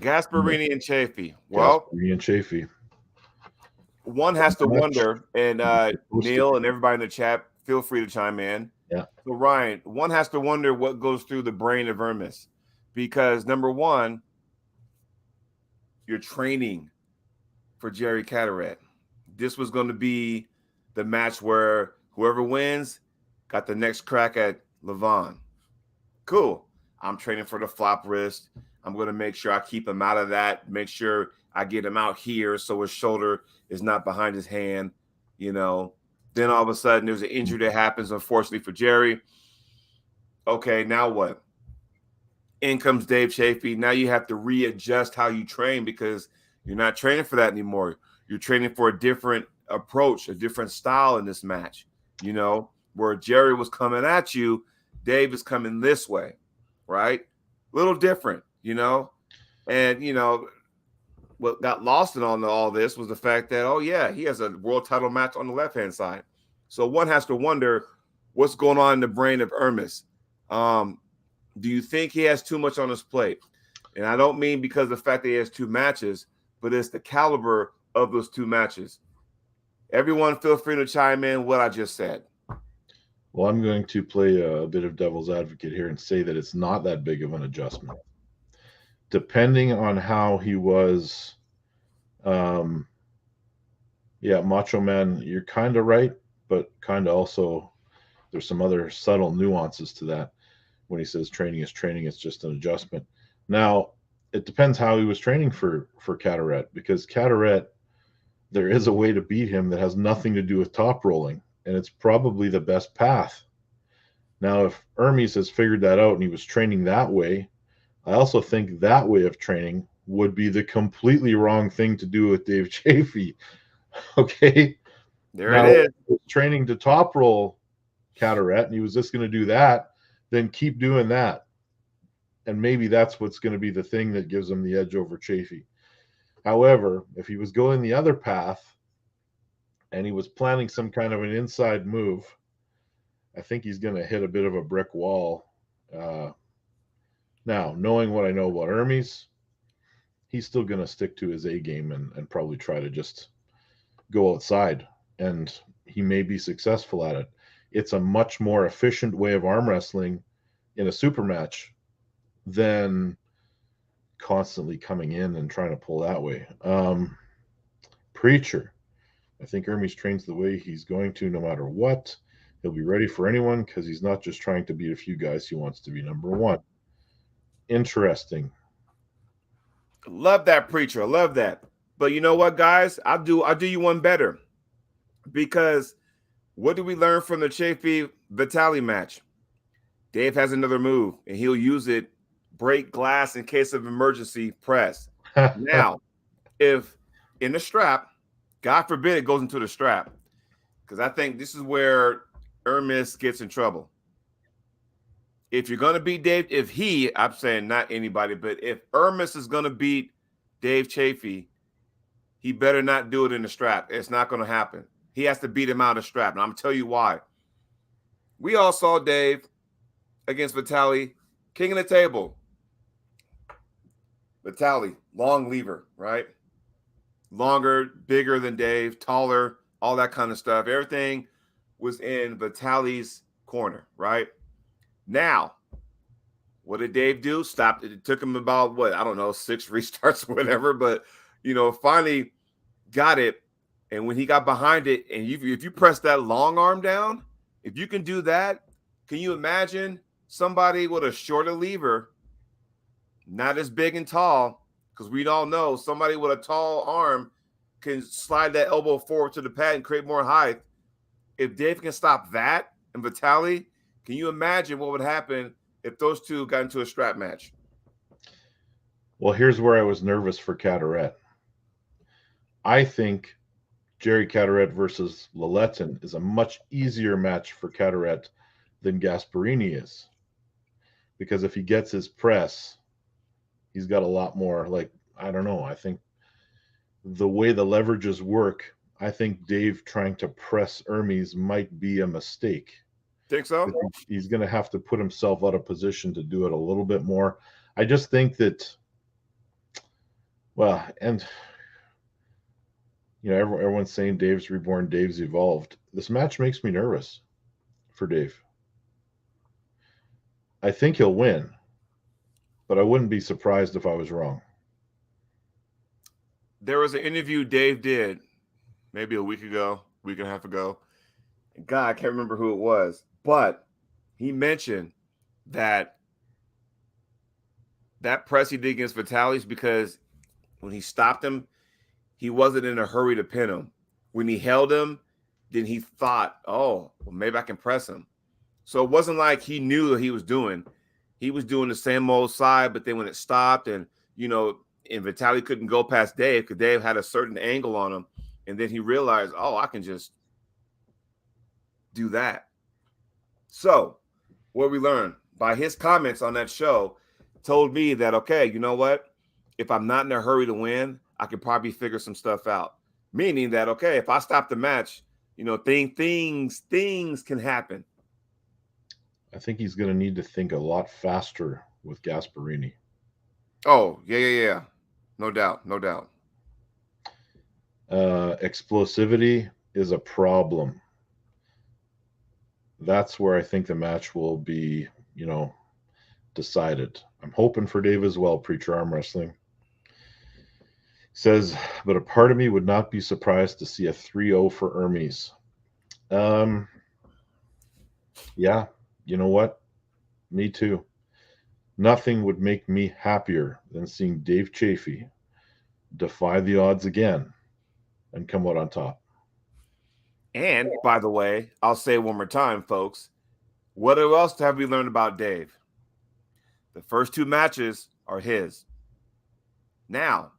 Gasparini and Chaffee. Well, Gasparini and Chaffee. One has to wonder, and Neil and everybody in the chat, feel free to chime in. Yeah. So, Ryan, one has to wonder what goes through the brain of Ermis, because number one, you're training for Jerry Cataret. This was going to be the match where whoever wins got the next crack at Levon. Cool. I'm training for the flop wrist. I'm going to make sure I keep him out of that, make sure I get him out here so his shoulder is not behind his hand, Then all of a sudden there's an injury that happens, unfortunately, for Jerry. Okay, now what? In comes Dave Chaffee. Now you have to readjust how you train because you're not training for that anymore. You're training for a different approach, a different style in this match. Where Jerry was coming at you, Dave is coming this way, right? Little different, And, what got lost in all this was the fact that, he has a world title match on the left-hand side. So one has to wonder what's going on in the brain of Ermis. Do you think he has too much on his plate? And I don't mean because of the fact that he has two matches, but it's the caliber of those two matches. Everyone feel free to chime in what I just said. Well, I'm going to play a bit of devil's advocate here and say that it's not that big of an adjustment. Depending on how he was, Macho Man, you're kind of right, but kind of also there's some other subtle nuances to that. When he says training is training, it's just an adjustment. Now, it depends how he was training for Cataret, because Cataret, there is a way to beat him that has nothing to do with top rolling, and it's probably the best path. Now, if Ermis has figured that out and he was training that way, I also think that way of training would be the completely wrong thing to do with Dave Chaffee. Okay? It is. If he was training to top roll Cataret and he was just going to do that, then keep doing that. And maybe that's what's going to be the thing that gives him the edge over Chaffee. However, if he was going the other path and he was planning some kind of an inside move, I think he's going to hit a bit of a brick wall. Now, knowing what I know about Ermis, he's still going to stick to his A game and probably try to just go outside. And he may be successful at it. It's a much more efficient way of arm wrestling in a super match than constantly coming in and trying to pull that way. Preacher. I think Ermis trains the way he's going to no matter what. He'll be ready for anyone because he's not just trying to beat a few guys. He wants to be number one. Interesting. Love that, Preacher. I love that. But you know what, guys? I'll do you one better. Because what did we learn from the Chaffee Vitali match? Dave has another move, and he'll use it, break glass in case of emergency, press. Now, if in the strap, God forbid it goes into the strap, because I think this is where Ermis gets in trouble. If you're going to beat Dave, I'm saying not anybody, but if Ermis is going to beat Dave Chaffee, he better not do it in the strap. It's not going to happen. He has to beat him out of the strap. And I'm going to tell you why. We all saw Dave against Vitali, king of the table. Vitali, long lever, right? Longer, bigger than Dave, taller, all that kind of stuff. Everything was in Vitali's corner, right? Now, what did Dave do? Stopped it. It took him about, 6 restarts or whatever, but, finally got it. And when he got behind it, and if you press that long arm down, if you can do that, can you imagine somebody with a shorter lever, not as big and tall, because we all know somebody with a tall arm can slide that elbow forward to the pad and create more height. If Dave can stop that and Vitaly, can you imagine what would happen if those two got into a strap match? Well, here's where I was nervous for Cataret. I think Jerry Cataret versus Laletin is a much easier match for Cataret than Gasparini is. Because if he gets his press, he's got a lot more, like, I don't know. I think the way the leverages work, I think Dave trying to press Hermes might be a mistake. Think so? He's going to have to put himself out of position to do it a little bit more. I just think that, well, and you know, everyone's saying Dave's reborn, Dave's evolved. This match makes me nervous for Dave. I think he'll win, but I wouldn't be surprised if I was wrong. There was an interview Dave did maybe a week and a half ago. God, I can't remember who it was, but he mentioned that press he did against Vitaly's because when he stopped him, he wasn't in a hurry to pin him. When he held him, then he thought, oh, well, maybe I can press him. So it wasn't like he knew what he was doing. He was doing the same old side, but then when it stopped and, you know, and Vitaly couldn't go past Dave because Dave had a certain angle on him. And then he realized, oh, I can just do that. So what we learned by his comments on that show told me that, okay, you know what? If I'm not in a hurry to win, I could probably figure some stuff out. Meaning that, okay, if I stop the match, you know, things can happen. I think he's going to need to think a lot faster with Gasparini. Oh, yeah. No doubt. Explosivity is a problem. That's where I think the match will be, you know, decided. I'm hoping for Dave as well, Preacher Arm Wrestling. Says, but a part of me would not be surprised to see a 3-0 for Hermes. Yeah, you know what? Me too. Nothing would make me happier than seeing Dave Chaffee defy the odds again and come out on top. And, by the way, I'll say it one more time, folks. What else have we learned about Dave? The first two matches are his. Now,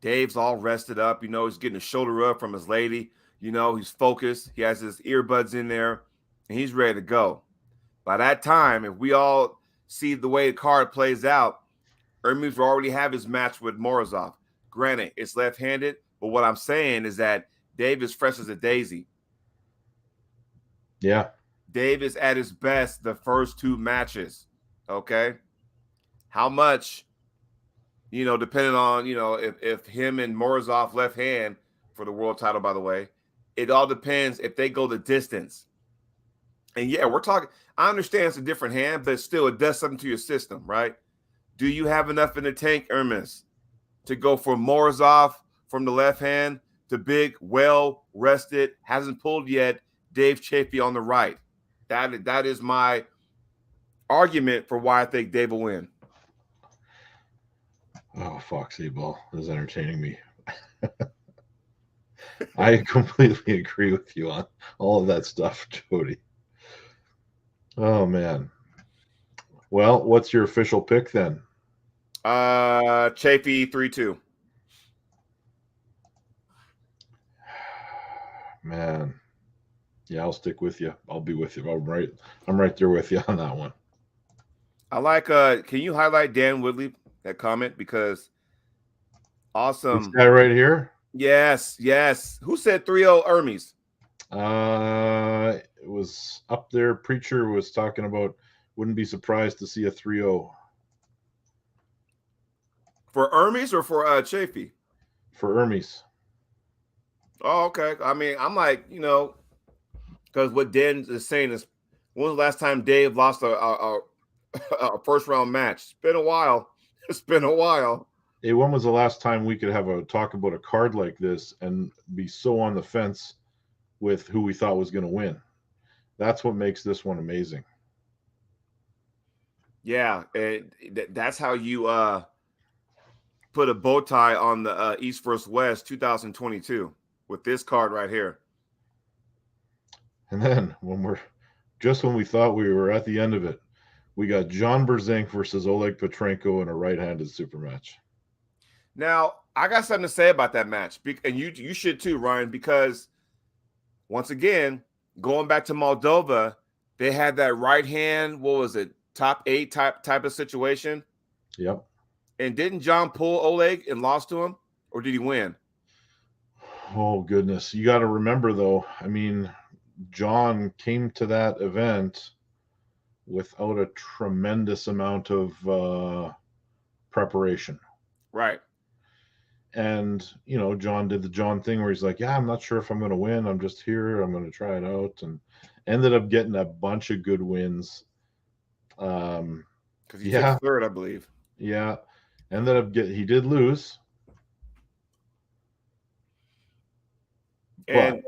Dave's all rested up. You know, he's getting a shoulder rub from his lady. You know, he's focused. He has his earbuds in there, and he's ready to go. By that time, if we all see the way the card plays out, Hermes will already have his match with Morozov. Granted, it's left-handed, but what I'm saying is that Dave is fresh as a daisy. Yeah. Dave is at his best the first two matches, okay? How much, you know, depending on, you know, if him and Morozov left hand for the world title, by the way, it all depends if they go the distance. And yeah, we're talking, I understand it's a different hand, but still it does something to your system, right? Do you have enough in the tank, Hermes, to go from Morozov from the left hand to big, well-rested, hasn't pulled yet, Dave Chaffee on the right? That is my argument for why I think Dave will win. Oh, Foxy Ball is entertaining me. I completely agree with you on all of that stuff, Jody. Oh, man. Well, what's your official pick then? Chaffee 3-2. Man. Yeah, I'll stick with you. I'll be with you. I'm right there with you on that one. I like can you highlight Dan Woodley, that comment? Because awesome. This guy right here? Yes. Who said 3-0 Hermes? It was up there. Preacher was talking about wouldn't be surprised to see a 3-0. For Hermes or for Chaffee? For Hermes. Oh, okay. I mean, I'm like, you know, because what Dan is saying is, when was the last time Dave lost a first round match? It's been a while. Hey, when was the last time we could have a talk about a card like this and be so on the fence with who we thought was going to win? That's what makes this one amazing. Yeah, that's how you put a bow tie on the East vs. West 2022 with this card right here. And then when we thought we were at the end of it, we got John Brzenk versus Oleg Petrenko in a right-handed super match. Now, I got something to say about that match, and you should too, Ryan, because once again, going back to Moldova, they had that right hand, what was it, top 8 type of situation. Yep. And didn't John pull Oleg and lost to him, or did he win? Oh, goodness. You got to remember, though, I mean, John came to that event without a tremendous amount of preparation. Right. And, John did the John thing where he's like, yeah, I'm not sure if I'm going to win. I'm just here. I'm going to try it out. And ended up getting a bunch of good wins. Because he took third, I believe. Yeah. He did lose. And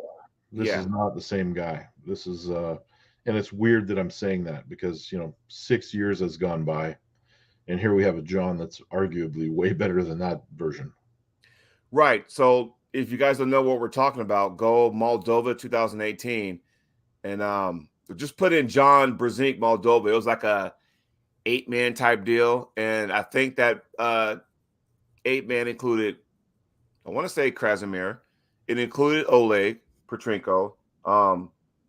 this is not the same guy. This is, and it's weird that I'm saying that because, 6 years has gone by. And here we have a John that's arguably way better than that version. Right. So if you guys don't know what we're talking about, go Moldova 2018 and just put in John Brzenk Moldova. It was like a 8-man type deal. And I think that 8-man included, I want to say Krasimir. It included Oleg, Petrenko.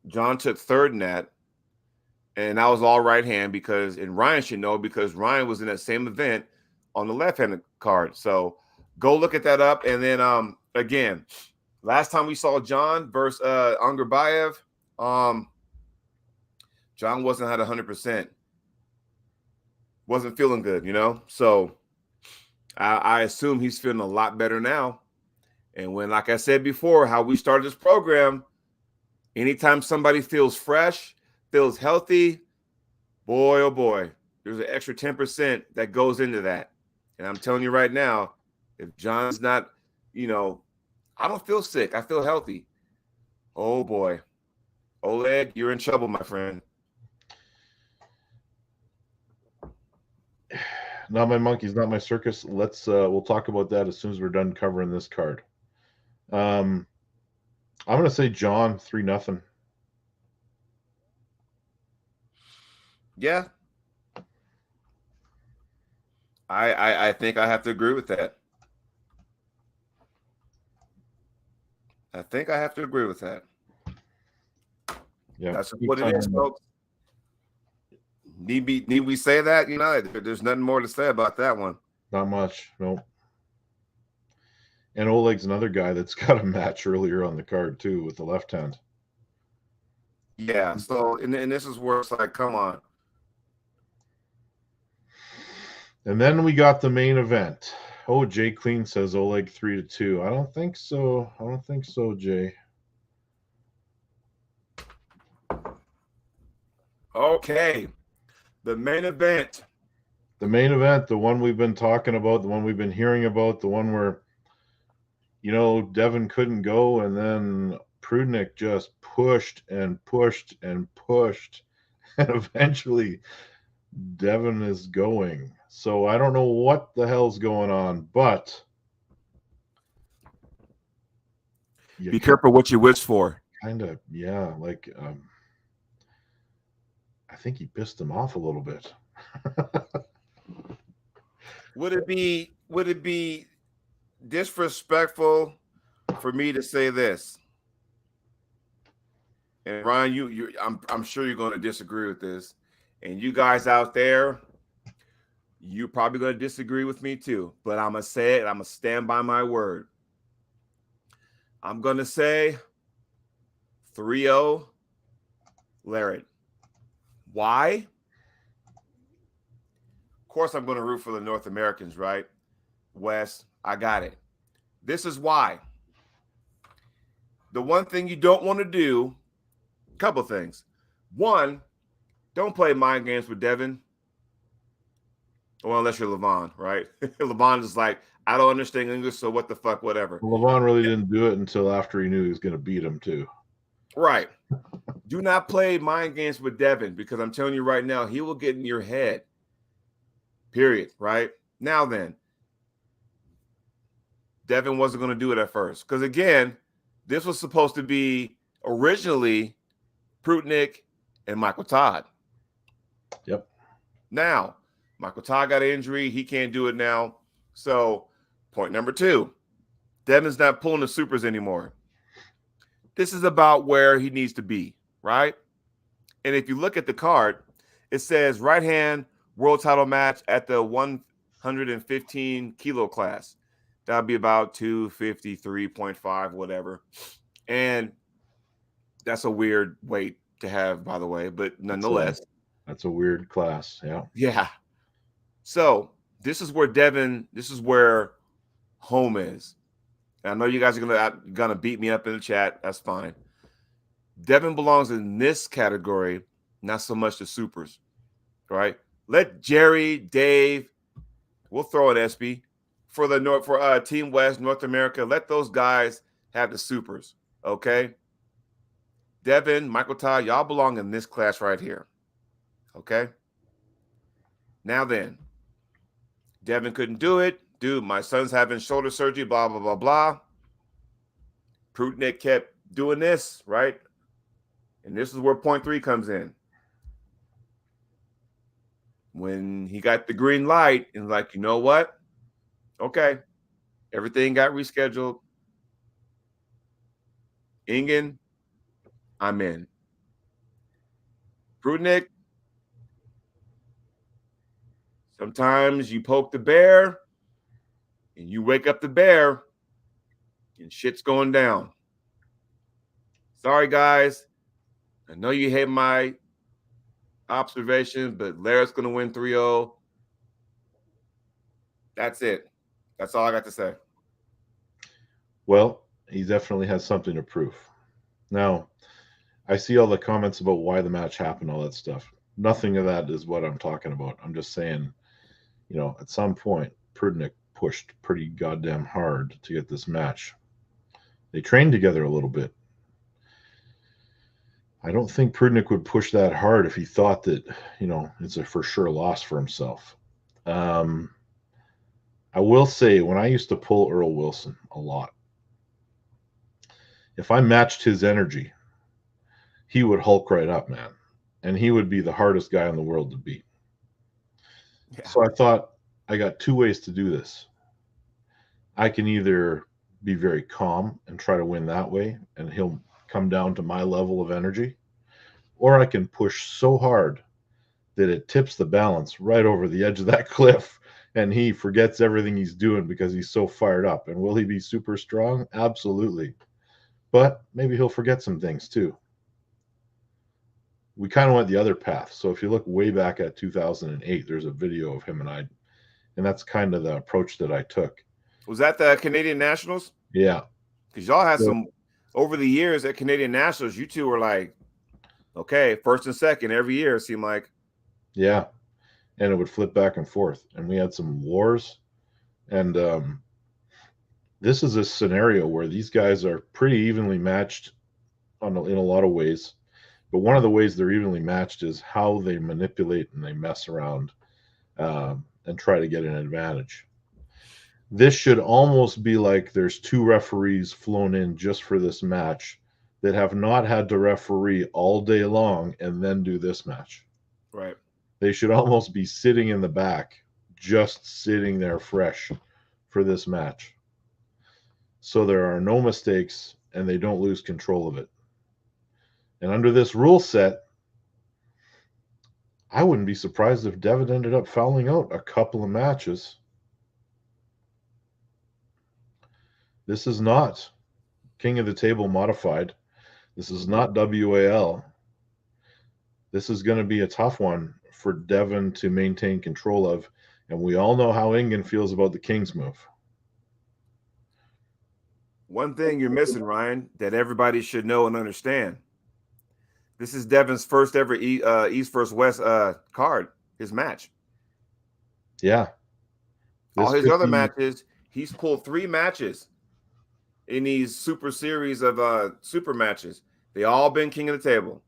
John took third in that. And I was all right hand and Ryan should know because Ryan was in that same event on the left-handed card. So go look at that up. And then, again, last time we saw John versus Angerbayev, John wasn't at 100%. Wasn't feeling good, So I assume he's feeling a lot better now. And when, like I said before, how we started this program, anytime somebody feels fresh, feels healthy, boy, oh boy, there's an extra 10% that goes into that. And I'm telling you right now, if John's not, I don't feel sick. I feel healthy. Oh boy. Oleg, you're in trouble, my friend. Not my monkeys, not my circus. We'll talk about that as soon as we're done covering this card. I'm going to say John 3-0. Yeah. I think I have to agree with that. I think I have to agree with that. Yeah. That's what it is, folks. Need we say that? There's nothing more to say about that one. Not much. Nope. And Oleg's another guy that's got a match earlier on the card too with the left hand. Yeah. So and this is where it's like, come on. And then we got the main event. Oh, Jay Clean says Oleg 3-2. I don't think so. Jay. Okay. The main event. The main event, the one we've been talking about, the one we've been hearing about, the one where, Devin couldn't go, and then Prudnik just pushed and pushed and pushed, and eventually Devin is going. So I don't know what the hell's going on, but be careful what you wish for. Kind of, yeah. I think he pissed him off a little bit. Would it be disrespectful for me to say this? And Ryan, I'm sure you're going to disagree with this. And you guys out there, you're probably going to disagree with me too. But I'm going to say it. I'm going to stand by my word. I'm going to say 3-0 Larrett. Why? Of course, I'm going to root for the North Americans, right? West, I got it. This is why. The one thing you don't want to do, a couple things. One, don't play mind games with Devin. Well, unless you're Levon, right? Levon is like, I don't understand English, so what the fuck, whatever. Levon really didn't do it until after he knew he was going to beat him, too. Right. Do not play mind games with Devin because I'm telling you right now, he will get in your head. Period. Right? Now then, Devin wasn't going to do it at first. Because, again, this was supposed to be originally Prudnik and Michael Todd. Yep. Now, Michael Todd got an injury. He can't do it now. So, point number 2, Devin's not pulling the supers anymore. This is about where he needs to be, right? And if you look at the card, it says right hand world title match at the 115 kilo class. That'll be about 253.5, whatever. And that's a weird weight to have, by the way, but nonetheless. That's a weird class. Yeah. Yeah. So this is where home is. And I know you guys are gonna beat me up in the chat. That's fine. Devin belongs in this category, not so much the supers, right? Let Jerry, Dave, we'll throw an SB for Team West, North America. Let those guys have the supers, okay? Devin, Michael Todd, y'all belong in this class right here, okay? Now then, Devin couldn't do it. Dude, my son's having shoulder surgery, blah, blah, blah, blah. Prudnik kept doing this, right? And this is where point 3 comes in. When he got the green light and like, you know what? Okay. Everything got rescheduled. Ingen, I'm in. Prudnik, sometimes you poke the bear and you wake up the bear and shit's going down. Sorry, guys. I know you hate my observations, but Larrett's going to win 3-0. That's it. That's all I got to say. Well, he definitely has something to prove. Now, I see all the comments about why the match happened, all that stuff. Nothing of that is what I'm talking about. I'm just saying, at some point, Prudnik pushed pretty goddamn hard to get this match. They trained together a little bit. I don't think Prudnik would push that hard if he thought that, it's a for sure loss for himself. I will say, when I used to pull Earl Wilson a lot, if I matched his energy, he would hulk right up, man. And he would be the hardest guy in the world to beat. Yeah. So I thought, I got 2 ways to do this. I can either be very calm and try to win that way, and he'll come down to my level of energy, or I can push so hard that it tips the balance right over the edge of that cliff, and he forgets everything he's doing because he's so fired up. And will he be super strong? Absolutely. But maybe he'll forget some things too. We kind of went the other path. So if you look way back at 2008, there's a video of him and I, and that's kind of the approach that I took. Was that the Canadian Nationals? Yeah. Because y'all had some, over the years at Canadian Nationals, you two were like, okay, first and second every year, it seemed like. Yeah. And it would flip back and forth. And we had some wars. And this is a scenario where these guys are pretty evenly matched in a lot of ways. But one of the ways they're evenly matched is how they manipulate and they mess around and try to get an advantage. This should almost be like there's 2 referees flown in just for this match that have not had to referee all day long and then do this match. Right. They should almost be sitting in the back, just sitting there fresh for this match. So there are no mistakes and they don't lose control of it. And under this rule set, I wouldn't be surprised if Devin ended up fouling out a couple of matches. This is not King of the Table modified. This is not WAL. This is going to be a tough one for Devin to maintain control of. And we all know how Ingen feels about the King's move. One thing you're missing, Ryan, that everybody should know and understand. This is Devin's first ever East vs. West card, his match. Yeah. All his other matches, he's pulled 3 matches in these super series of super matches. They all been King of the Table.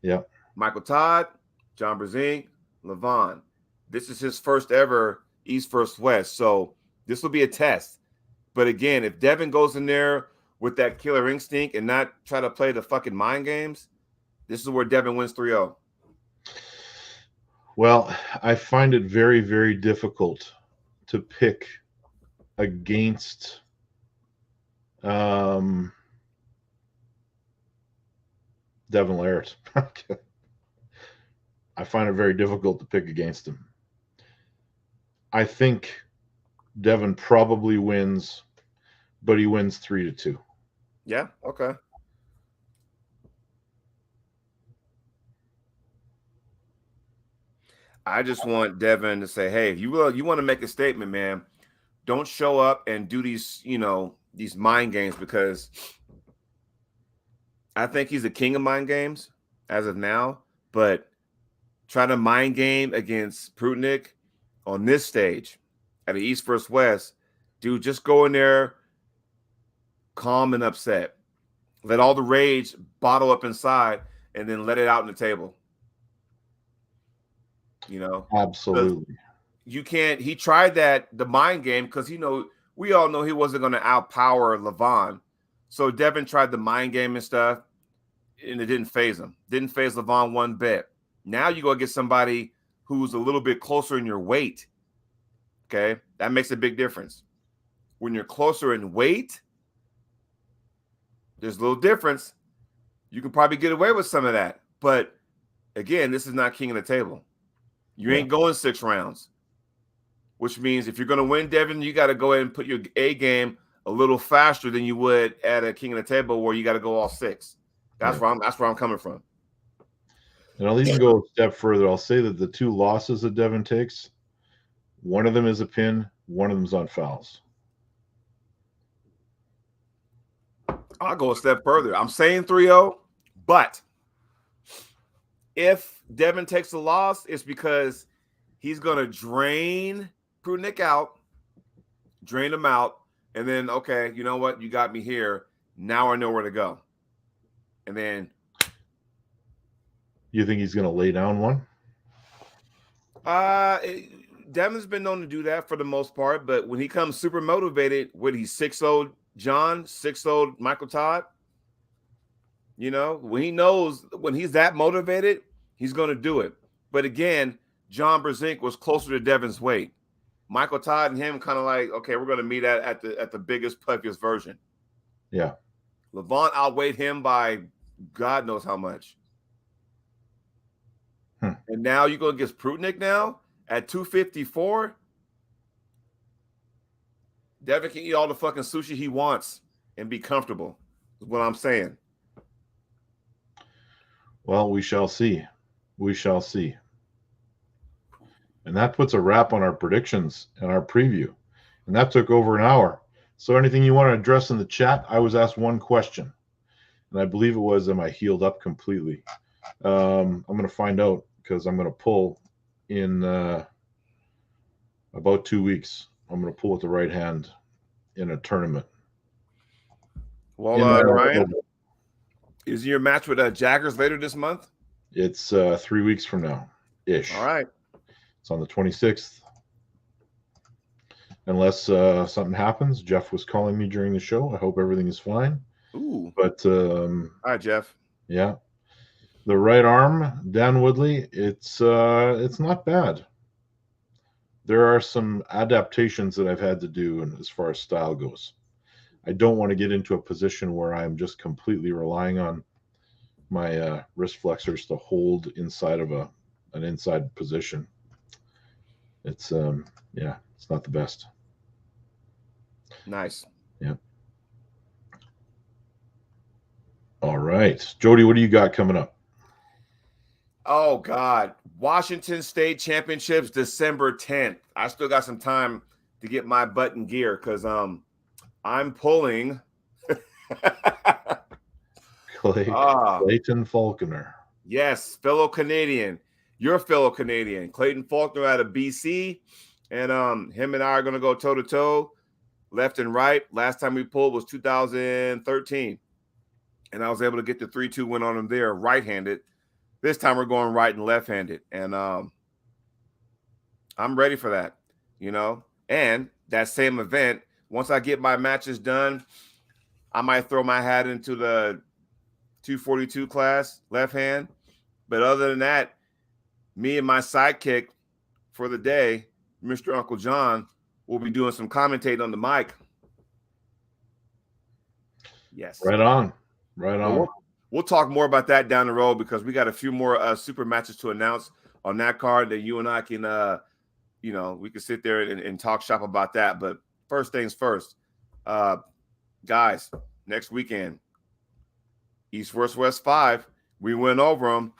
Yeah. Michael Todd, John Brzenk, Levon. This is his first ever East vs. West. So this will be a test. But again, if Devin goes in there with that killer instinct and not try to play the fucking mind games, this is where Devin wins 3-0. Well, I find it very, very difficult to pick against Devin Larrett. I find it very difficult to pick against him. I think Devin probably wins, but he wins 3-2. Yeah, okay. I just want Devin to say, hey, if you want to make a statement, man, don't show up and do these, these mind games, because I think he's the king of mind games as of now. But try to mind game against Prudnik on this stage at the East versus West, dude, just go in there calm and upset. Let all the rage bottle up inside and then let it out on the table. Absolutely. You can't. He tried the mind game because we all know he wasn't going to outpower Levon. So Devin tried the mind game and stuff, and it didn't phase him. Didn't phase Levon one bit. Now you go get somebody who's a little bit closer in your weight. Okay, that makes a big difference. When you're closer in weight, there's a little difference. You can probably get away with some of that. But again, this is not king of the table. You ain't going 6 rounds, which means if you're going to win, Devin, you got to go ahead and put your A game a little faster than you would at a king of the table where you got to go all 6. That's where I'm coming from. And I'll even go a step further. I'll say that the 2 losses that Devin takes, one of them is a pin, one of them's on fouls. I'll go a step further. I'm saying 3-0, but if Devin takes the loss, it's because he's going to drain Prudnik out, drain him out, and then, okay, you know what? You got me here. Now I know where to go. And then. You think he's going to lay down one? Devin's been known to do that for the most part, but when he comes super motivated, he's 6-0 John, 6-0 Michael Todd, when he knows when he's that motivated, he's going to do it. But again, John Brzenk was closer to Devin's weight. Michael Todd and him kind of like, okay, we're going to meet at the biggest, puffiest version. Yeah. Levon outweighed him by God knows how much. And now you go against Prudnik now at 254. Devin can eat all the fucking sushi he wants and be comfortable, is what I'm saying. Well, we shall see. We shall see. And that puts a wrap on our predictions and our preview. And that took over an hour. So anything you want to address in the chat? I was asked one question. And I believe it was, am I healed up completely? I'm going to find out because I'm going to pull in about 2 weeks. I'm going to pull with the right hand in a tournament. Well, Ryan, is your match with Jaggers later this month? It's 3 weeks from now, ish. All right. It's on the 26th. Unless something happens. Jeff was calling me during the show. I hope everything is fine. Ooh. But all right, Jeff. Yeah. The right arm, Dan Woodley, it's not bad. There are some adaptations that I've had to do as far as style goes. I don't want to get into a position where I'm just completely relying on my wrist flexors to hold inside of an inside position. It's it's not the best. Nice. Yeah. All right. Jody, what do you got coming up? Oh, God. Washington State Championships, December 10th. I still got some time to get my butt in gear because I'm pulling Clayton Faulkner. Yes, fellow Canadian. Your fellow Canadian. Clayton Faulkner out of BC. And him and I are going to go toe-to-toe, left and right. Last time we pulled was 2013. And I was able to get the 3-2 win on him there, right-handed. This time we're going right and left-handed. And I'm ready for that, And that same event, once I get my matches done, I might throw my hat into the 242 class, left hand. But other than that, me and my sidekick for the day, Mr. Uncle John, will be doing some commentating on the mic. Yes. Right on. Right on. We'll talk more about that down the road because we got a few more super matches to announce on that card that you and I can, we can sit there and talk shop about that. But first things first, guys, next weekend, East vs. West 5, we went over them.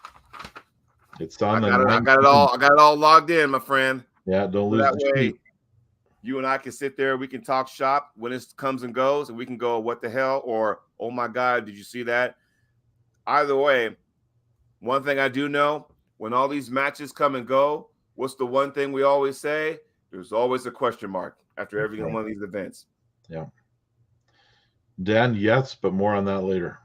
It's done. I got it all logged in, my friend. Yeah, don't lose that way. sheet. You and I can sit there. We can talk shop when it comes and goes, and we can go, what the hell? Or, oh, my God, did you see that? Either way, one thing I do know, when all these matches come and go, what's the one thing we always say? There's always a question mark after every one of these events. Yeah. Dan, yes, but more on that later.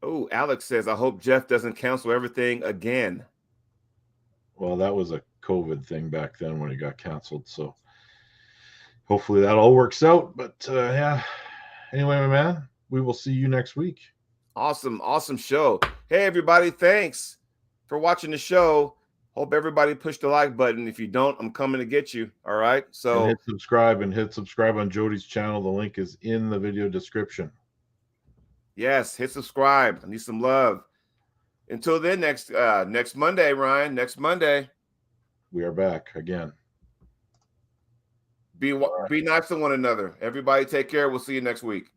Oh, Alex says, I hope Jeff doesn't cancel everything again. Well, that was a COVID thing back then when it got canceled. So hopefully that all works out. But yeah, anyway, my man, we will see you next week. Awesome show. Hey, everybody, thanks for watching the show. Hope everybody push the like button. If you don't, I'm coming to get you. All right. So and hit subscribe on Jody's channel. The link is in the video description. Yes, hit subscribe. I need some love. Until then, next Monday, Ryan. Next Monday. We are back again. Be nice to one another. Everybody take care. We'll see you next week.